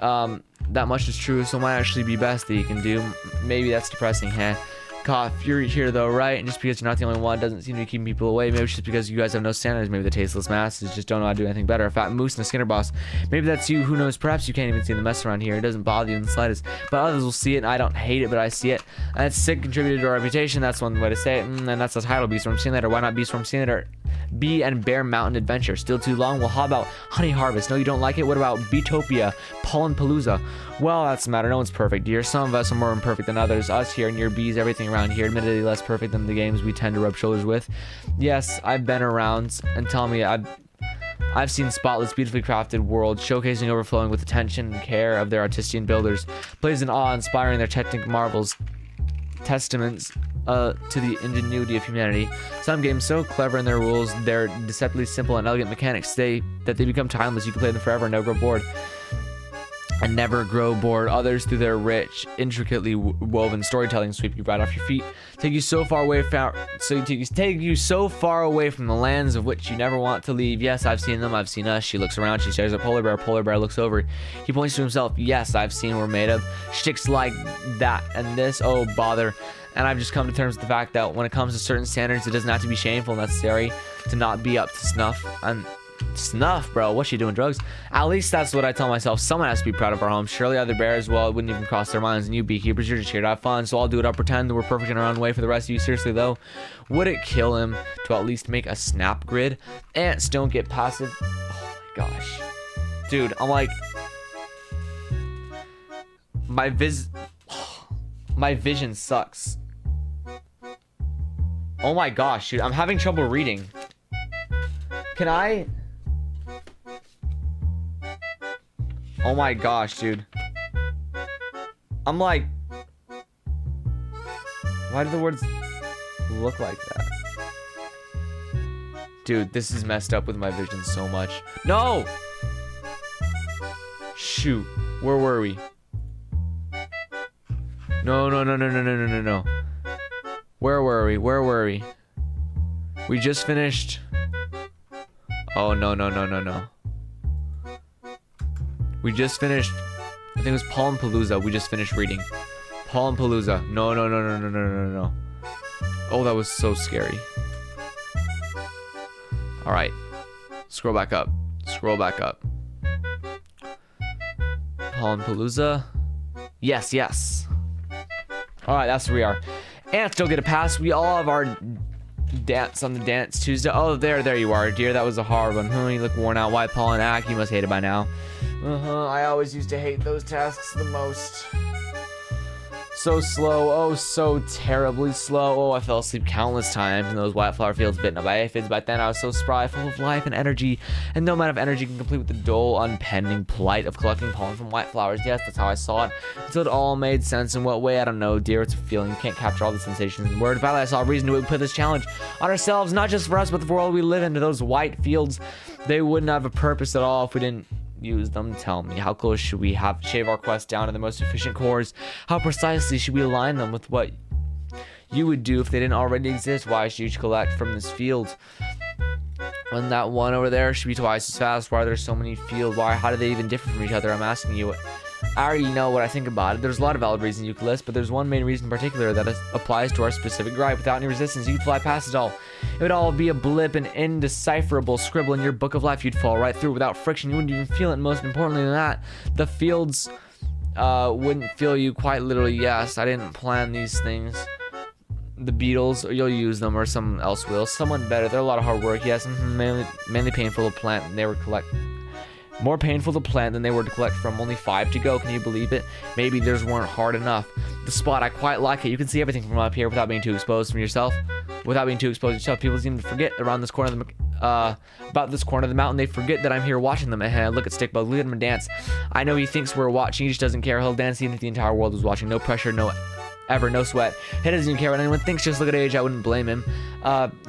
That much is true, so it might actually be best that he can do. Maybe that's depressing, huh? Cough, you're here though, right? And just because you're not the only one doesn't seem to be keeping people away. Maybe it's just because you guys have no standards. Maybe the tasteless masses just don't know how to do anything better. A fat moose and a Skinner boss. Maybe that's you. Who knows? Perhaps you can't even see the mess around here. It doesn't bother you in the slightest. But others will see it, and I don't hate it, but I see it. And it's sick, contributed to our reputation. That's one way to say it. And that's the title, Beaststorm Simulator. Why not Beaststorm Simulator? Bee and Bear Mountain Adventure. Still too long? Well, how about Honey Harvest? No, you don't like it? What about Beatopia? Pollen Palooza? Well, that's the matter. No one's perfect, dear. Some of us are more imperfect than others. Us here, near bees, everything around here, admittedly less perfect than the games we tend to rub shoulders with. Yes, I've been around, and tell me, I've seen spotless, beautifully crafted worlds, showcasing overflowing with attention and care of their artistian builders, blazing awe-inspiring their technical marvels, testaments to the ingenuity of humanity. Some games so clever in their rules, their deceptively simple and elegant mechanics, that they become timeless. You can play them forever and never grow bored. Others, through their rich, intricately woven storytelling, sweep you right off your feet, take you so far away from the lands of which you never want to leave. Yes, I've seen them. I've seen us. She looks around. She stares at Polar Bear. Polar Bear looks over. He points to himself. Yes, I've seen what we're made of. Sticks like that and this. Oh, bother. And I've just come to terms with the fact that when it comes to certain standards, it doesn't have to be shameful and necessary to not be up to snuff. And snuff, bro, what's she doing, drugs? At least that's what I tell myself. Someone has to be proud of our home. Surely other bears, well, it wouldn't even cross their minds. And you beekeepers, you're just here to have fun, so I'll do it. I'll pretend that we're perfect in our own way for the rest of you. Seriously though, would it kill him to at least make a snap grid? Ants don't get passive. Oh my gosh, dude, I'm like, my vision sucks. Oh my gosh, dude, I'm having trouble reading. Can I? Oh my gosh, dude. I'm like, why do the words look like that? Dude, this is messed up with my vision so much. No! Shoot, where were we? No. Where were we? We just finished. Oh, no. We just finished, I think it was Pollen Palooza. We just finished reading. Pollen Palooza. No. Oh, that was so scary. Alright. Scroll back up. Pollen Palooza. Yes. Alright, that's where we are. Ants don't get a pass. We all have our dance on the Dance Tuesday. Oh, there you are, dear. That was a hard one. You look worn out. White pollen act. You must hate it by now. I always used to hate those tasks the most. So slow. Oh, so terribly slow. Oh, I fell asleep countless times in those white flower fields bitten up by aphids. But then I was so spry, full of life and energy, and no amount of energy can complete with the dull, unpending plight of collecting pollen from white flowers. Yes, that's how I saw it. Until it all made sense. In what way? I don't know, dear. It's a feeling. You can't capture all the sensations in words. Finally, I saw a reason to put this challenge on ourselves, not just for us, but the world we live in. Those white fields, they wouldn't have a purpose at all if we didn't use them. Tell me, how close should we shave our quest down to the most efficient cores? How precisely should we align them with what you would do if they didn't already exist? Why should you collect from this field when that one over there should be twice as fast? Why are there so many fields? How do they even differ from each other? I'm asking you. I already know what I think about it. There's a lot of valid reasons you could list, but there's one main reason in particular that applies to our specific gripe. Without any resistance, you'd fly past it all. It would all be a blip, an indecipherable scribble in your book of life. You'd fall right through without friction. You wouldn't even feel it. And most importantly than that, the fields wouldn't feel you. Quite literally. Yes, I didn't plan these things. The beetles, you'll use them, or someone else will. Someone better. They're a lot of hard work. Yes, mainly painful to plant, and they were more painful to plant than they were to collect from. Only 5 to go. Can you believe it? Maybe theirs weren't hard enough. The spot, I quite like it. You can see everything from up here without being too exposed from yourself. without being too exposed to yourself. People seem to forget around this corner of the about this corner of the mountain. They forget that I'm here watching them. Look at Stickbug. Look at him dance. I know he thinks we're watching. He just doesn't care. He'll dance even if the entire world was watching. No pressure, no sweat. He doesn't even care what anyone thinks. Just look at age. I wouldn't blame him.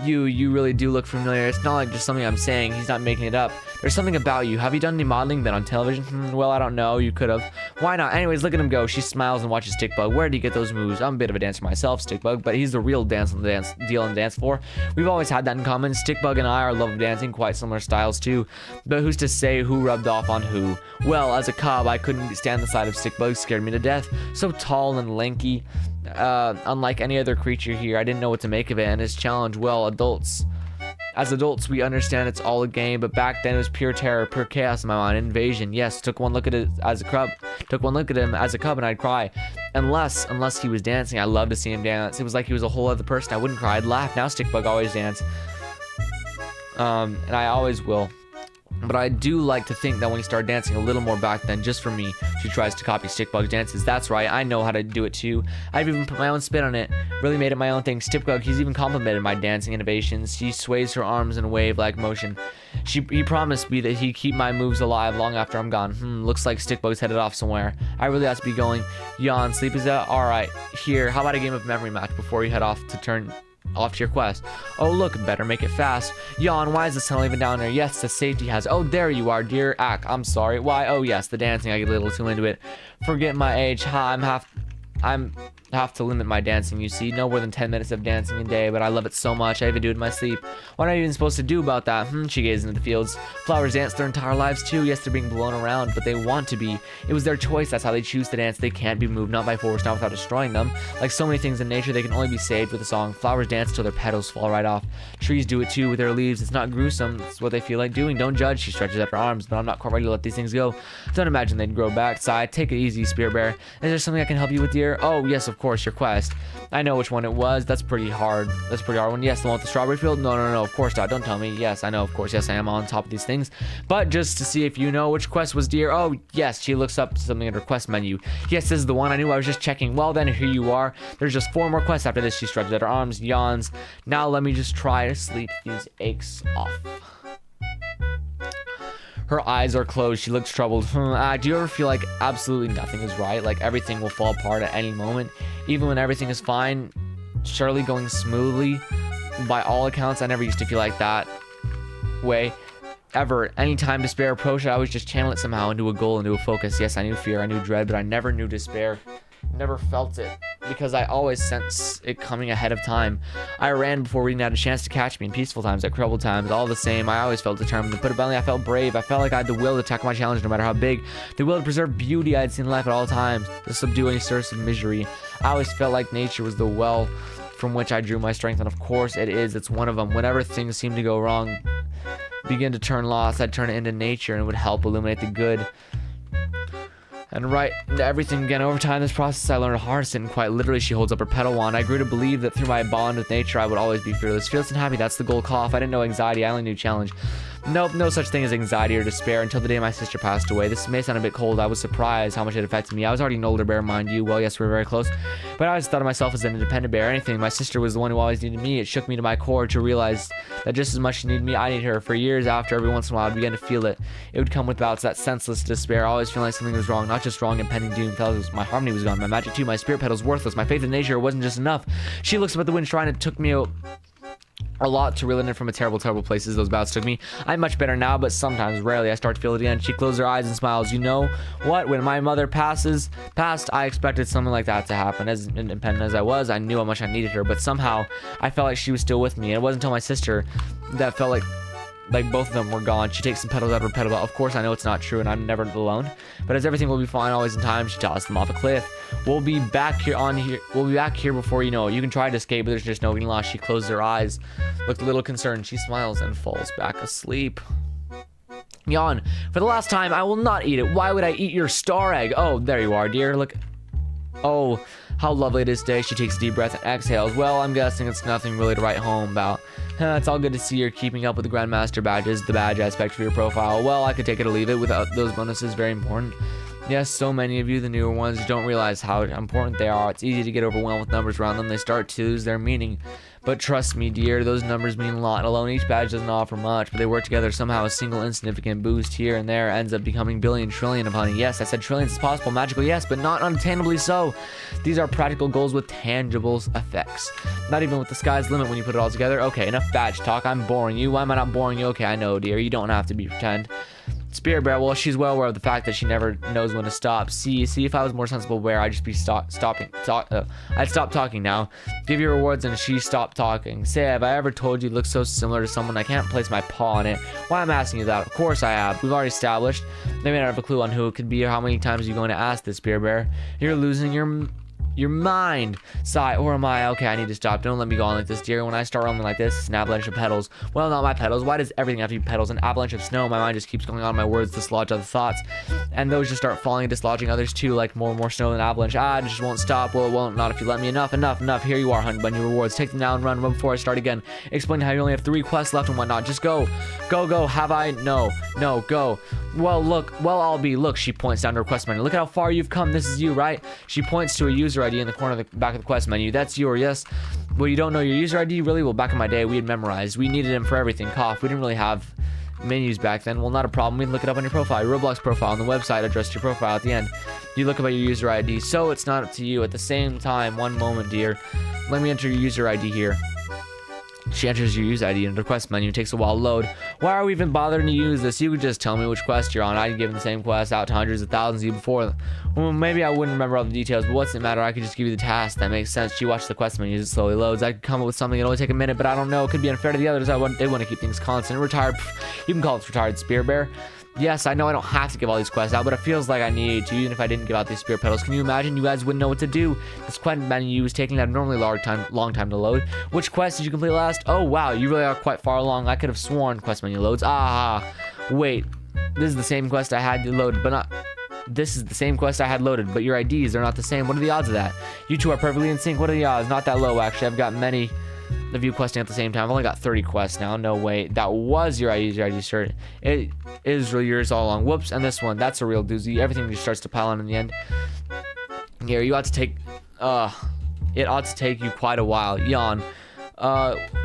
You really do look familiar. It's not like just something I'm saying. He's not making it up. There's something about you. Have you done any modeling? Been on television? Well, I don't know. You could have. Why not? Anyways, look at him go. She smiles and watches Stickbug. Where did he get those moves? I'm a bit of a dancer myself, Stickbug, but he's the real deal on the dance floor. We've always had that in common. Stickbug and I are love of dancing, quite similar styles too. But who's to say who rubbed off on who? Well, as a cub, I couldn't stand the sight of Stickbug. Scared me to death. So tall and lanky. Unlike any other creature here, I didn't know what to make of it, and his challenge, well, as adults, we understand it's all a game, but back then it was pure terror, pure chaos in my mind, invasion. Yes, took one look at it as a cub, and I'd cry. Unless he was dancing. I love to see him dance. It was like he was a whole other person. I wouldn't cry, I'd laugh. Now Stickbug always dance. And I always will. But I do like to think that when he started dancing a little more back then, just for me, she tries to copy Stickbug's dances. That's right, I know how to do it too. I've even put my own spin on it, really made it my own thing. Stickbug, he's even complimented my dancing innovations. She sways her arms in a wave-like motion. He promised me that he'd keep my moves alive long after I'm gone. Looks like Stickbug's headed off somewhere. I really ought to be going. Yawn, sleep is out? Alright, here, how about a game of memory match before you head off to your quest? Oh look, better make it fast. Yawn, why is the sun even down there? Yes, the safety has. Oh, there you are, dear. Ack, I'm sorry. Why? Oh yes, the dancing. I get a little too into it. Forget my age. I'm have to limit my dancing, you see. No more than 10 minutes of dancing a day, but I love it so much. I even do it in my sleep. What am I even supposed to do about that? She gazed into the fields. Flowers dance their entire lives too. Yes, they're being blown around, but they want to be. It was their choice. That's how they choose to dance. They can't be moved, not by force, not without destroying them. Like so many things in nature, they can only be saved with a song. Flowers dance till their petals fall right off. Trees do it too with their leaves. It's not gruesome. It's what they feel like doing. Don't judge. She stretches out her arms, but I'm not quite ready to let these things go. Don't imagine they'd grow back. Sigh. Take it easy, Spirit Bear. Is there something I can help you with, dear? Oh, yes, of course, your quest. I know which one it was. That's pretty hard. That's a pretty hard one. Yes, the one with the strawberry field. No, of course not. Don't tell me. Yes, I know, of course. Yes, I am on top of these things. But just to see if you know which quest was, dear. Oh, yes, she looks up something in her quest menu. Yes, this is the one. I knew. I was just checking. Well, then, here you are. There's just 4 more quests after this. She stretches out her arms, yawns. Now let me just try to sleep these aches off. Her eyes are closed. She looks troubled. Do you ever feel like absolutely nothing is right? Like everything will fall apart at any moment? Even when everything is fine, surely going smoothly? By all accounts, I never used to feel like that way. Ever. Anytime despair approached, I always just channel it somehow into a goal, into a focus. Yes, I knew fear, I knew dread, but I never knew despair. Never felt it, because I always sense it coming ahead of time. I ran before reading had a chance to catch me in peaceful times, at troubled times. All the same, I always felt determined to put it belly. I felt brave. I felt like I had the will to tackle my challenge no matter how big. The will to preserve beauty I had seen in life at all times, to subdue any source of misery. I always felt like nature was the well from which I drew my strength, and of course it is. It's one of them. Whenever things seem to go wrong, begin to turn lost, I'd turn it into nature, and it would help illuminate the good. And right into everything again. Over time, this process, I learned to harness it, and quite literally, she holds up her petal wand. I grew to believe that through my bond with nature, I would always be fearless. Fearless and happy, that's the goal. Cough. I didn't know anxiety, I only knew challenge. Nope, no such thing as anxiety or despair until the day my sister passed away. This may sound a bit cold. I was surprised how much it affected me. I was already an older bear, mind you. Well, yes, we're very close. But I always thought of myself as an independent bear. Anything. My sister was the one who always needed me. It shook me to my core to realize that just as much she needed me, I needed her. For years after, every once in a while, I began to feel it. It would come with bouts, that senseless despair, always feeling like something was wrong. Not just wrong, impending doom. Felt my harmony was gone. My magic too. My spirit petals worthless. My faith in nature wasn't just enough. She looks up at the wind shrine and took me out. A lot to reel in from a terrible places those bouts took me. I'm much better now, but sometimes, rarely, I start to feel it again. She closed her eyes and smiles. You know what? When my mother passed, I expected something like that to happen. As independent as I was, I knew how much I needed her, but somehow I felt like she was still with me. And it wasn't until my sister that felt like both of them were gone. She takes some petals out of her petal belt. Of course, I know it's not true, and I'm never alone. But as everything will be fine, always in time, she tossed them off a cliff. We'll be back here before you know it. You can try to escape, but there's just no getting lost. She closes her eyes, looked a little concerned. She smiles and falls back asleep. Yawn. For the last time, I will not eat it. Why would I eat your star egg? Oh, there you are, dear. Look. Oh, how lovely it is today. She takes a deep breath and exhales. Well, I'm guessing it's nothing really to write home about. It's all good to see you're keeping up with the Grandmaster badges, the badge aspect for your profile. Well, I could take it or leave it without those bonuses. Very important. Yes, so many of you, the newer ones, don't realize how important they are. It's easy to get overwhelmed with numbers around them. They start to lose their meaning. But trust me, dear, those numbers mean a lot. Alone, each badge doesn't offer much, but they work together. Somehow, a single insignificant boost here and there ends up becoming billion, trillion upon it. Yes, I said trillions is possible. Magical, yes, but not unattainably so. These are practical goals with tangible effects. Not even with the sky's limit when you put it all together. Okay, enough badge talk. I'm boring you. Why am I not boring you? Okay, I know, dear. You don't have to pretend. Spirit Bear, well, she's well aware of the fact that she never knows when to stop. See, if I was more sensible Bear, I'd just be I'd stop talking now. Give your rewards and she stopped talking. Say, have I ever told you look so similar to someone I can't place my paw on it? Why I'm asking you that? Of course I have. We've already established. They may not have a clue on who it could be or how many times you're going to ask this, Spirit Bear. You're losing your mind. Sigh, or am I? Okay, I need to stop. Don't let me go on like this, dear. When I start rolling like this, it's an avalanche of petals. Well, not my petals. Why does everything have to be petals? An avalanche of snow. My mind just keeps going on. My words dislodge other thoughts. And those just start falling and dislodging others too, like more and more snow than avalanche. It just won't stop. Well, it won't. Not if you let me. Enough. Here you are, Honey Bun. Your rewards. Take them now and run before I start again. Explain how you only have 3 quests left and whatnot. Just go. Go. Have I? No, go. Well, look. Well, I'll be. Look, she points down to her quest menu. Look at how far you've come. This is you, right? She points to a user ID in the corner of the back of the quest menu. That's your, yes. Well, you don't know your user ID? Really? Well, back in my day, we had memorized. We needed him for everything. Cough. We didn't really have menus back then. Well, not a problem. We can look it up on your profile. Your Roblox profile on the website addressed your profile at the end. You look up at your user ID. So it's not up to you. At the same time, one moment, dear. Let me enter your user ID here. She enters your user ID into the quest menu. It takes a while to load. Why are we even bothering to use this? You could just tell me which quest you're on. I'd given the same quest out to hundreds of thousands of you before. Well, maybe I wouldn't remember all the details, but what's it matter? I could just give you the task. That makes sense. She watched the quest menu as it slowly loads. I could come up with something. It'll only take a minute, but I don't know. It could be unfair to the others. They want to keep things constant. Retired. You can call it retired, Spirit Bear. Yes, I know I don't have to give all these quests out, but it feels like I need to, even if I didn't give out these spirit petals. Can you imagine? You guys wouldn't know what to do. This quest menu is taking an abnormally long time to load. Which quest did you complete last? Oh, wow, you really are quite far along. I could have sworn quest menu loads. Wait, this is the same quest I had to load, but not... This is the same quest I had loaded, but your IDs are not the same. What are the odds of that? You two are perfectly in sync. What are the odds? Not that low, actually. I've got many of you questing at the same time. I've only got 30 quests now. No way. That was your ID cert. It is really yours all along. Whoops. And this one, that's a real doozy. Everything just starts to pile on in the end. Here, you ought to take... it ought to take you quite a while. Yawn.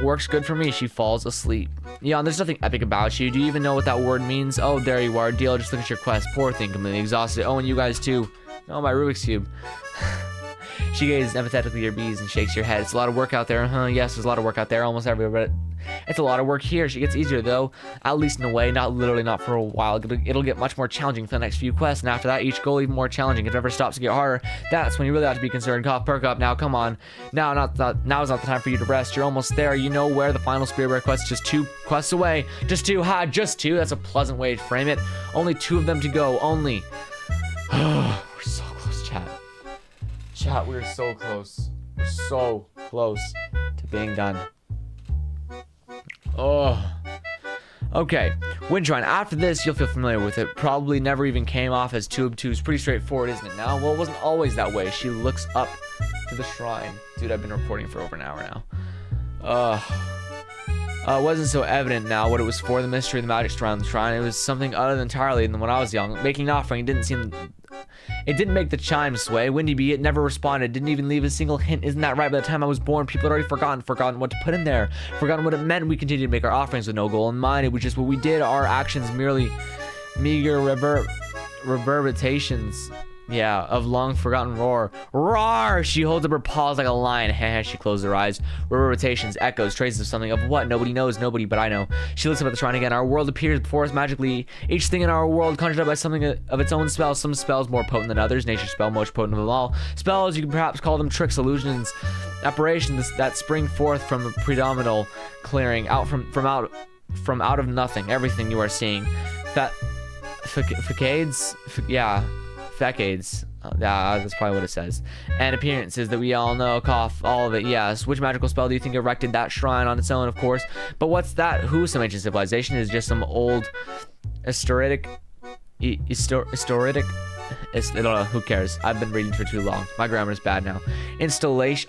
Works good for me. She falls asleep. Yawn, there's nothing epic about you. Do you even know what that word means? Oh, there you are. Deal, just look at your quest. Poor thing, completely exhausted. Oh, and you guys too. Oh, my Rubik's Cube. She gazes empathetically at your bees and shakes your head. It's a lot of work out there. Yes, there's a lot of work out there almost everywhere, but it's a lot of work here. She gets easier, though. At least in a way. Not literally, not for a while. It'll get much more challenging for the next few quests, and after that, each goal even more challenging. If it ever stops to get harder, that's when you really have to be concerned. Cough, perk up. Now, come on. Now is not the time for you to rest. You're almost there. You know where the final Spirit Bear quest is. Just 2 quests away. Just 2. Just 2. That's a pleasant way to frame it. Only 2 of them to go. Only. We're so close, chat. Chat, we're so close. We're so close to being done. Oh. Okay, Windshrine. After this, you'll feel familiar with it. Probably never even came off as too obtuse. Pretty straightforward, isn't it now? Well, it wasn't always that way. She looks up to the shrine. Dude, I've been recording for over an hour now. It wasn't so evident now what it was for. The mystery of the magic surrounding the shrine. It was something other than entirely than when I was young. Making an offering it didn't make the chimes sway. Windy Bee, it never responded. Didn't even leave a single hint. Isn't that right? By the time I was born, people had already forgotten what to put in there. Forgotten what it meant. We continued to make our offerings with no goal in mind. It was just what we did. Our actions merely meager reverberations. Yeah, of long forgotten roar. Roar! She holds up her paws like a lion. She closed her eyes. Reverberations, echoes, traces of something. Of what? Nobody knows. Nobody, but I know. She looks up at the shrine again. Our world appears before us magically. Each thing in our world conjured up by something of its own spell. Some spells more potent than others. Nature's spell most potent of them all. Spells, you can perhaps call them tricks, illusions, apparitions that spring forth from a predominal clearing. Out from out of nothing. Everything you are seeing. Facades? Yeah. Decades. That's probably what it says. And appearances that we all know. Cough. All of it. Yes. Which magical spell do you think erected that shrine on its own? Of course. But what's that? Who? Some ancient civilization? Is just some old historic Who cares? I've been reading for too long. My grammar's bad now.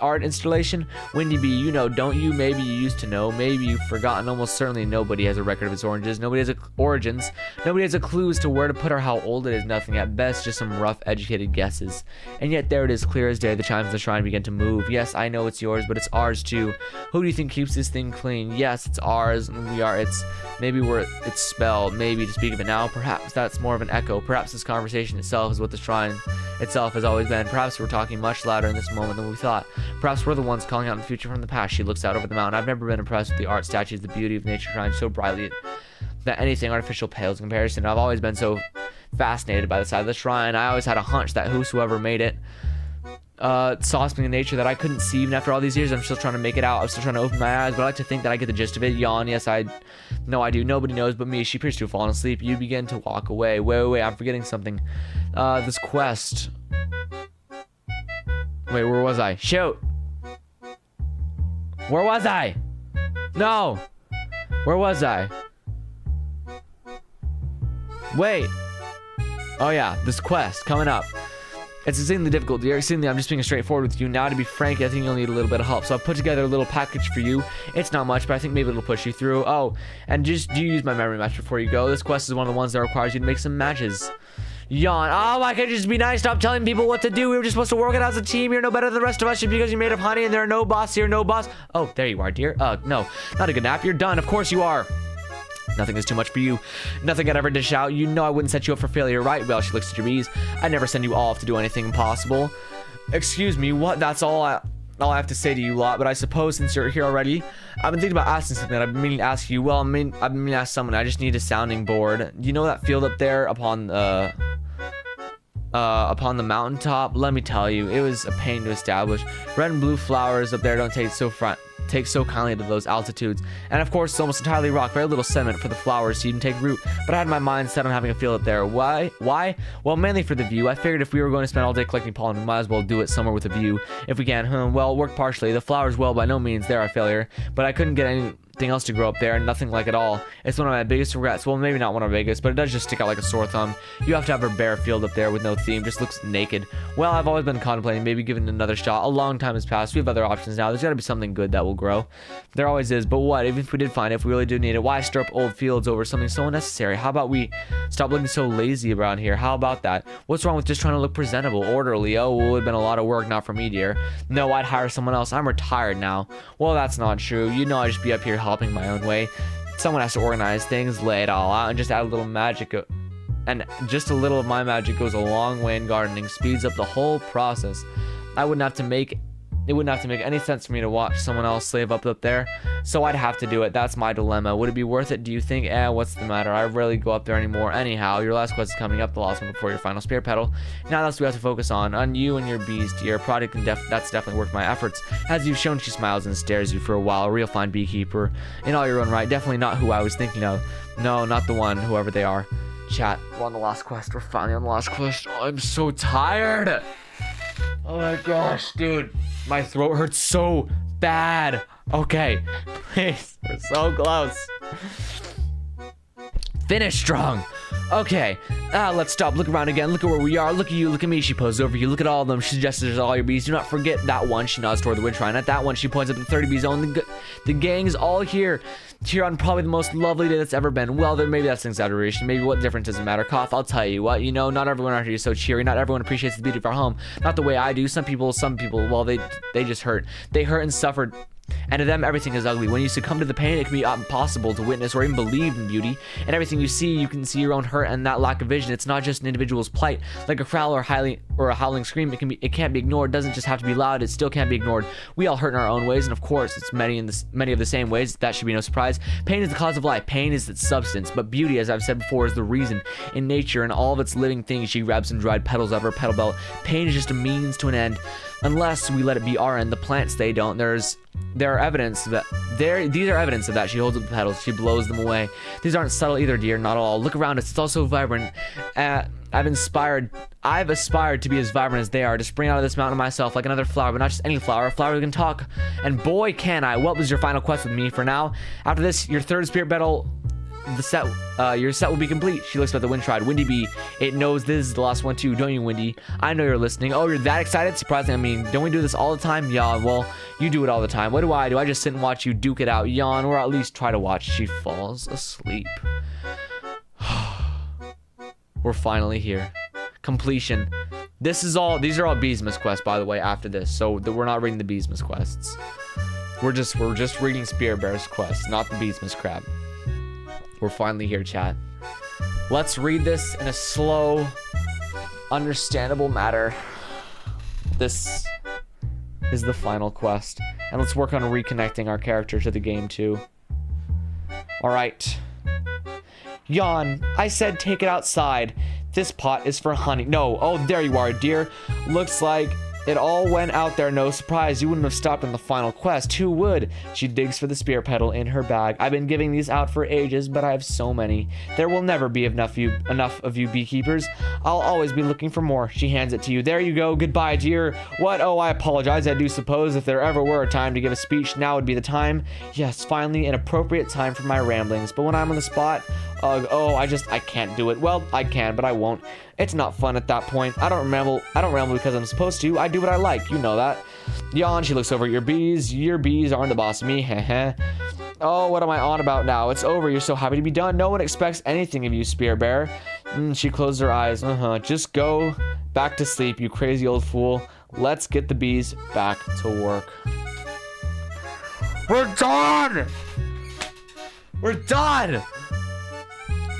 Art installation. Windy Bee, you know, don't you? Maybe you used to know. Maybe you've forgotten. Almost certainly nobody has a record of its origins. Nobody has origins. Nobody has a clue as to where to put or how old it is. Nothing at best, just some rough, educated guesses. And yet there it is, clear as day. The chimes of the shrine begin to move. Yes, I know it's yours, but it's ours too. Who do you think keeps this thing clean? Yes, it's ours, and we are its. Maybe we're its spell. Maybe to speak of it now, perhaps that's more of an echo. Perhaps this conversation itself is what the shrine itself has always been. Perhaps we're talking much louder in this moment than we thought. Perhaps we're the ones calling out in the future from the past. She looks out over the mountain. I've never been impressed with the art, statues, the beauty of nature shines so brightly that anything artificial pales in comparison. I've always been so fascinated by the side of the shrine. I always had a hunch that whosoever made it saw something in nature that I couldn't see even after all these years. I'm still trying to make it out. I'm still trying to open my eyes, but I like to think that I get the gist of it. Yawn. Yes, I do. Nobody knows but me. She appears to have fallen asleep. You begin to walk away. Wait, I'm forgetting something. This quest. Wait, where was I? Shoot. Where was I? No. Where was I? Wait. Oh yeah, this quest coming up. It's exceedingly difficult, dear. Exceedingly, I'm just being straightforward with you. Now, to be frank, I think you'll need a little bit of help. So I've put together a little package for you. It's not much, but I think maybe it'll push you through. Oh, and just do you use my memory match before you go? This quest is one of the ones that requires you to make some matches. Yawn. Oh, why can't you just be nice? Stop telling people what to do. We were just supposed to work it as a team. You're no better than the rest of us just because you're made of honey and there are no boss here. No boss. Oh, there you are, dear. No, not a good nap. You're done. Of course you are. Nothing is too much for you. Nothing I'd ever dish out. You know I wouldn't set you up for failure, right? Well, she looks at your bees. I'd never send you off to do anything impossible. Excuse me, what? That's all I have to say to you lot, but I suppose since you're here already, I've been thinking about asking something that I've been meaning to ask you. Well, I've been meaning to ask someone. I just need a sounding board. You know that field up there upon the mountaintop? Let me tell you, it was a pain to establish. Red and blue flowers up there don't take so kindly to those altitudes, and of course it's almost entirely rock, very little sediment for the flowers to even take root. But I had my mind set on having a field up there. Why? Well, mainly for the view. I figured if we were going to spend all day collecting pollen, we might as well do it somewhere with a view if we can. Well, it worked partially. The flowers, well, by no means they're a failure, but I couldn't get anything else to grow up there, nothing like it all. It's one of my biggest regrets. Well, maybe not one of my biggest, but it does just stick out like a sore thumb. You have to have a bare field up there with no theme, just looks naked. Well, I've always been contemplating maybe giving it another shot. A long time has passed. We have other options now. There's got to be something good that will grow. There always is, but what? Even if we did find it, if we really do need it, why stir up old fields over something so unnecessary? How about we stop looking so lazy around here? How about that? What's wrong with just trying to look presentable, orderly? Oh, it would have been a lot of work, not for me, dear. No, I'd hire someone else. I'm retired now. Well, that's not true. You know I'd just be up here helping my own way. Someone has to organize things, lay it all out, and just add a little magic. And just a little of my magic goes a long way in gardening, speeds up the whole process. It wouldn't have to make any sense for me to watch someone else slave up there, so I'd have to do it. That's my dilemma. Would it be worth it, do you think? What's the matter? I rarely go up there anymore. Anyhow, your last quest is coming up, the last one before your final spear petal. Now that's what we have to focus on you and your bees, dear. Product can that's definitely worth my efforts. As you've shown, she smiles and stares you for a while. A real fine beekeeper in all your own right. Definitely not who I was thinking of. No, not the one, whoever they are. Chat, we're on the last quest. We're finally on the last quest. Oh, I'm so tired. Oh my gosh, dude. My throat hurts so bad. Okay, please. We're so close. Finish strong. Okay, let's stop. Look around again. Look at where we are. Look at you. Look at me. She poses over you. Look at all of them. She suggests there's all your bees. Do not forget that one. She nods toward the wind shrine. At that one, she points up the 30 bee zone. The gang's all here on probably the most lovely day that's ever been. Well, maybe that's an exaggeration. Maybe what difference does it matter? Cough, I'll tell you what. You know, not everyone around here is so cheery. Not everyone appreciates the beauty of our home. Not the way I do. Some people, well, they just hurt. They hurt and suffered. And to them, everything is ugly. When you succumb to the pain, it can be impossible to witness or even believe in beauty. And everything you see, you can see your own hurt and that lack of vision. It's not just an individual's plight. Like a growl or a howling scream, it can't be ignored. It doesn't just have to be loud. It still can't be ignored. We all hurt in our own ways, and of course, it's many of the same ways. That should be no surprise. Pain is the cause of life. Pain is its substance. But beauty, as I've said before, is the reason. In nature and all of its living things, she grabs some dried petals of her petal belt. Pain is just a means to an end. Unless we let it be our end. The plants, they don't. These are evidence of that. She holds up the petals. She blows them away. These aren't subtle either, dear. Not at all. Look around us. It's all so vibrant. I've aspired to be as vibrant as they are, to spring out of this mountain myself like another flower, but not just any flower, a flower who can talk. And boy, can I. What was your final quest with me for now? After this, your third spirit petal the set, your set will be complete. She looks at the wind stride. Windy Bee, it knows this is the last one too, don't you, Windy? I know you're listening. Oh, you're that excited? Surprising. I mean, don't we do this all the time? Yeah, well, you do it all the time. What do? I just sit and watch you duke it out, yawn, or at least try to watch. She falls asleep. We're finally here. Completion. These are all Beesmas quests, by the way, after this. So we're not reading the Beesmas quests. We're just reading Spirit Bear's quests, not the Beesmas crab. We're finally here, chat. Let's read this in a slow, understandable manner. This is the final quest. And let's work on reconnecting our character to the game too. Alright. Yawn, I said take it outside. This pot is for honey. No, oh, there you are, dear. Looks like it all went out there, no surprise. You wouldn't have stopped in the final quest. Who would? She digs for the spirit petal in her bag. I've been giving these out for ages, but I have so many. There will never be enough of you beekeepers. I'll always be looking for more. She hands it to you. There you go. Goodbye, dear. What? Oh, I apologize. I do suppose if there ever were a time to give a speech, now would be the time. Yes, finally an appropriate time for my ramblings. But when I'm on the spot, I can't do it. Well, I can, but I won't. It's not fun at that point. I don't ramble because I'm supposed to. I do what I like. You know that. Yawn, she looks over at your bees. Your bees aren't the boss of me. Heh. Oh, what am I on about now? It's over. You're so happy to be done. No one expects anything of you, Spirit Bear. She closed her eyes. Just go back to sleep, you crazy old fool. Let's get the bees back to work. We're done! We're done!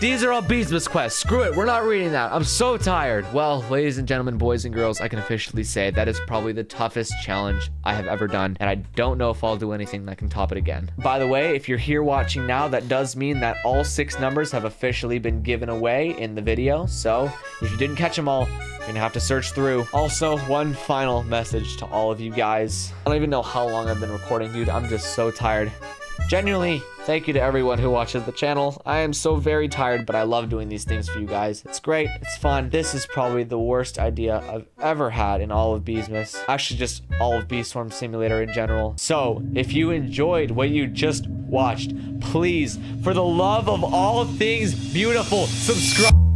These are all Beesmas quests. Screw it, we're not reading that. I'm so tired. Well, ladies and gentlemen, boys and girls, I can officially say that is probably the toughest challenge I have ever done, and I don't know if I'll do anything that can top it again. By the way, if you're here watching now, that does mean that all 6 numbers have officially been given away in the video, so if you didn't catch them all, you're gonna have to search through. Also, one final message to all of you guys. I don't even know how long I've been recording, dude. I'm just so tired. Genuinely, thank you to everyone who watches the channel. I am so very tired, but I love doing these things for you guys. It's great, it's fun. This is probably the worst idea I've ever had in all of Beesmas. Actually, just all of Bee Swarm Simulator in general. So, if you enjoyed what you just watched, please, for the love of all things beautiful, subscribe.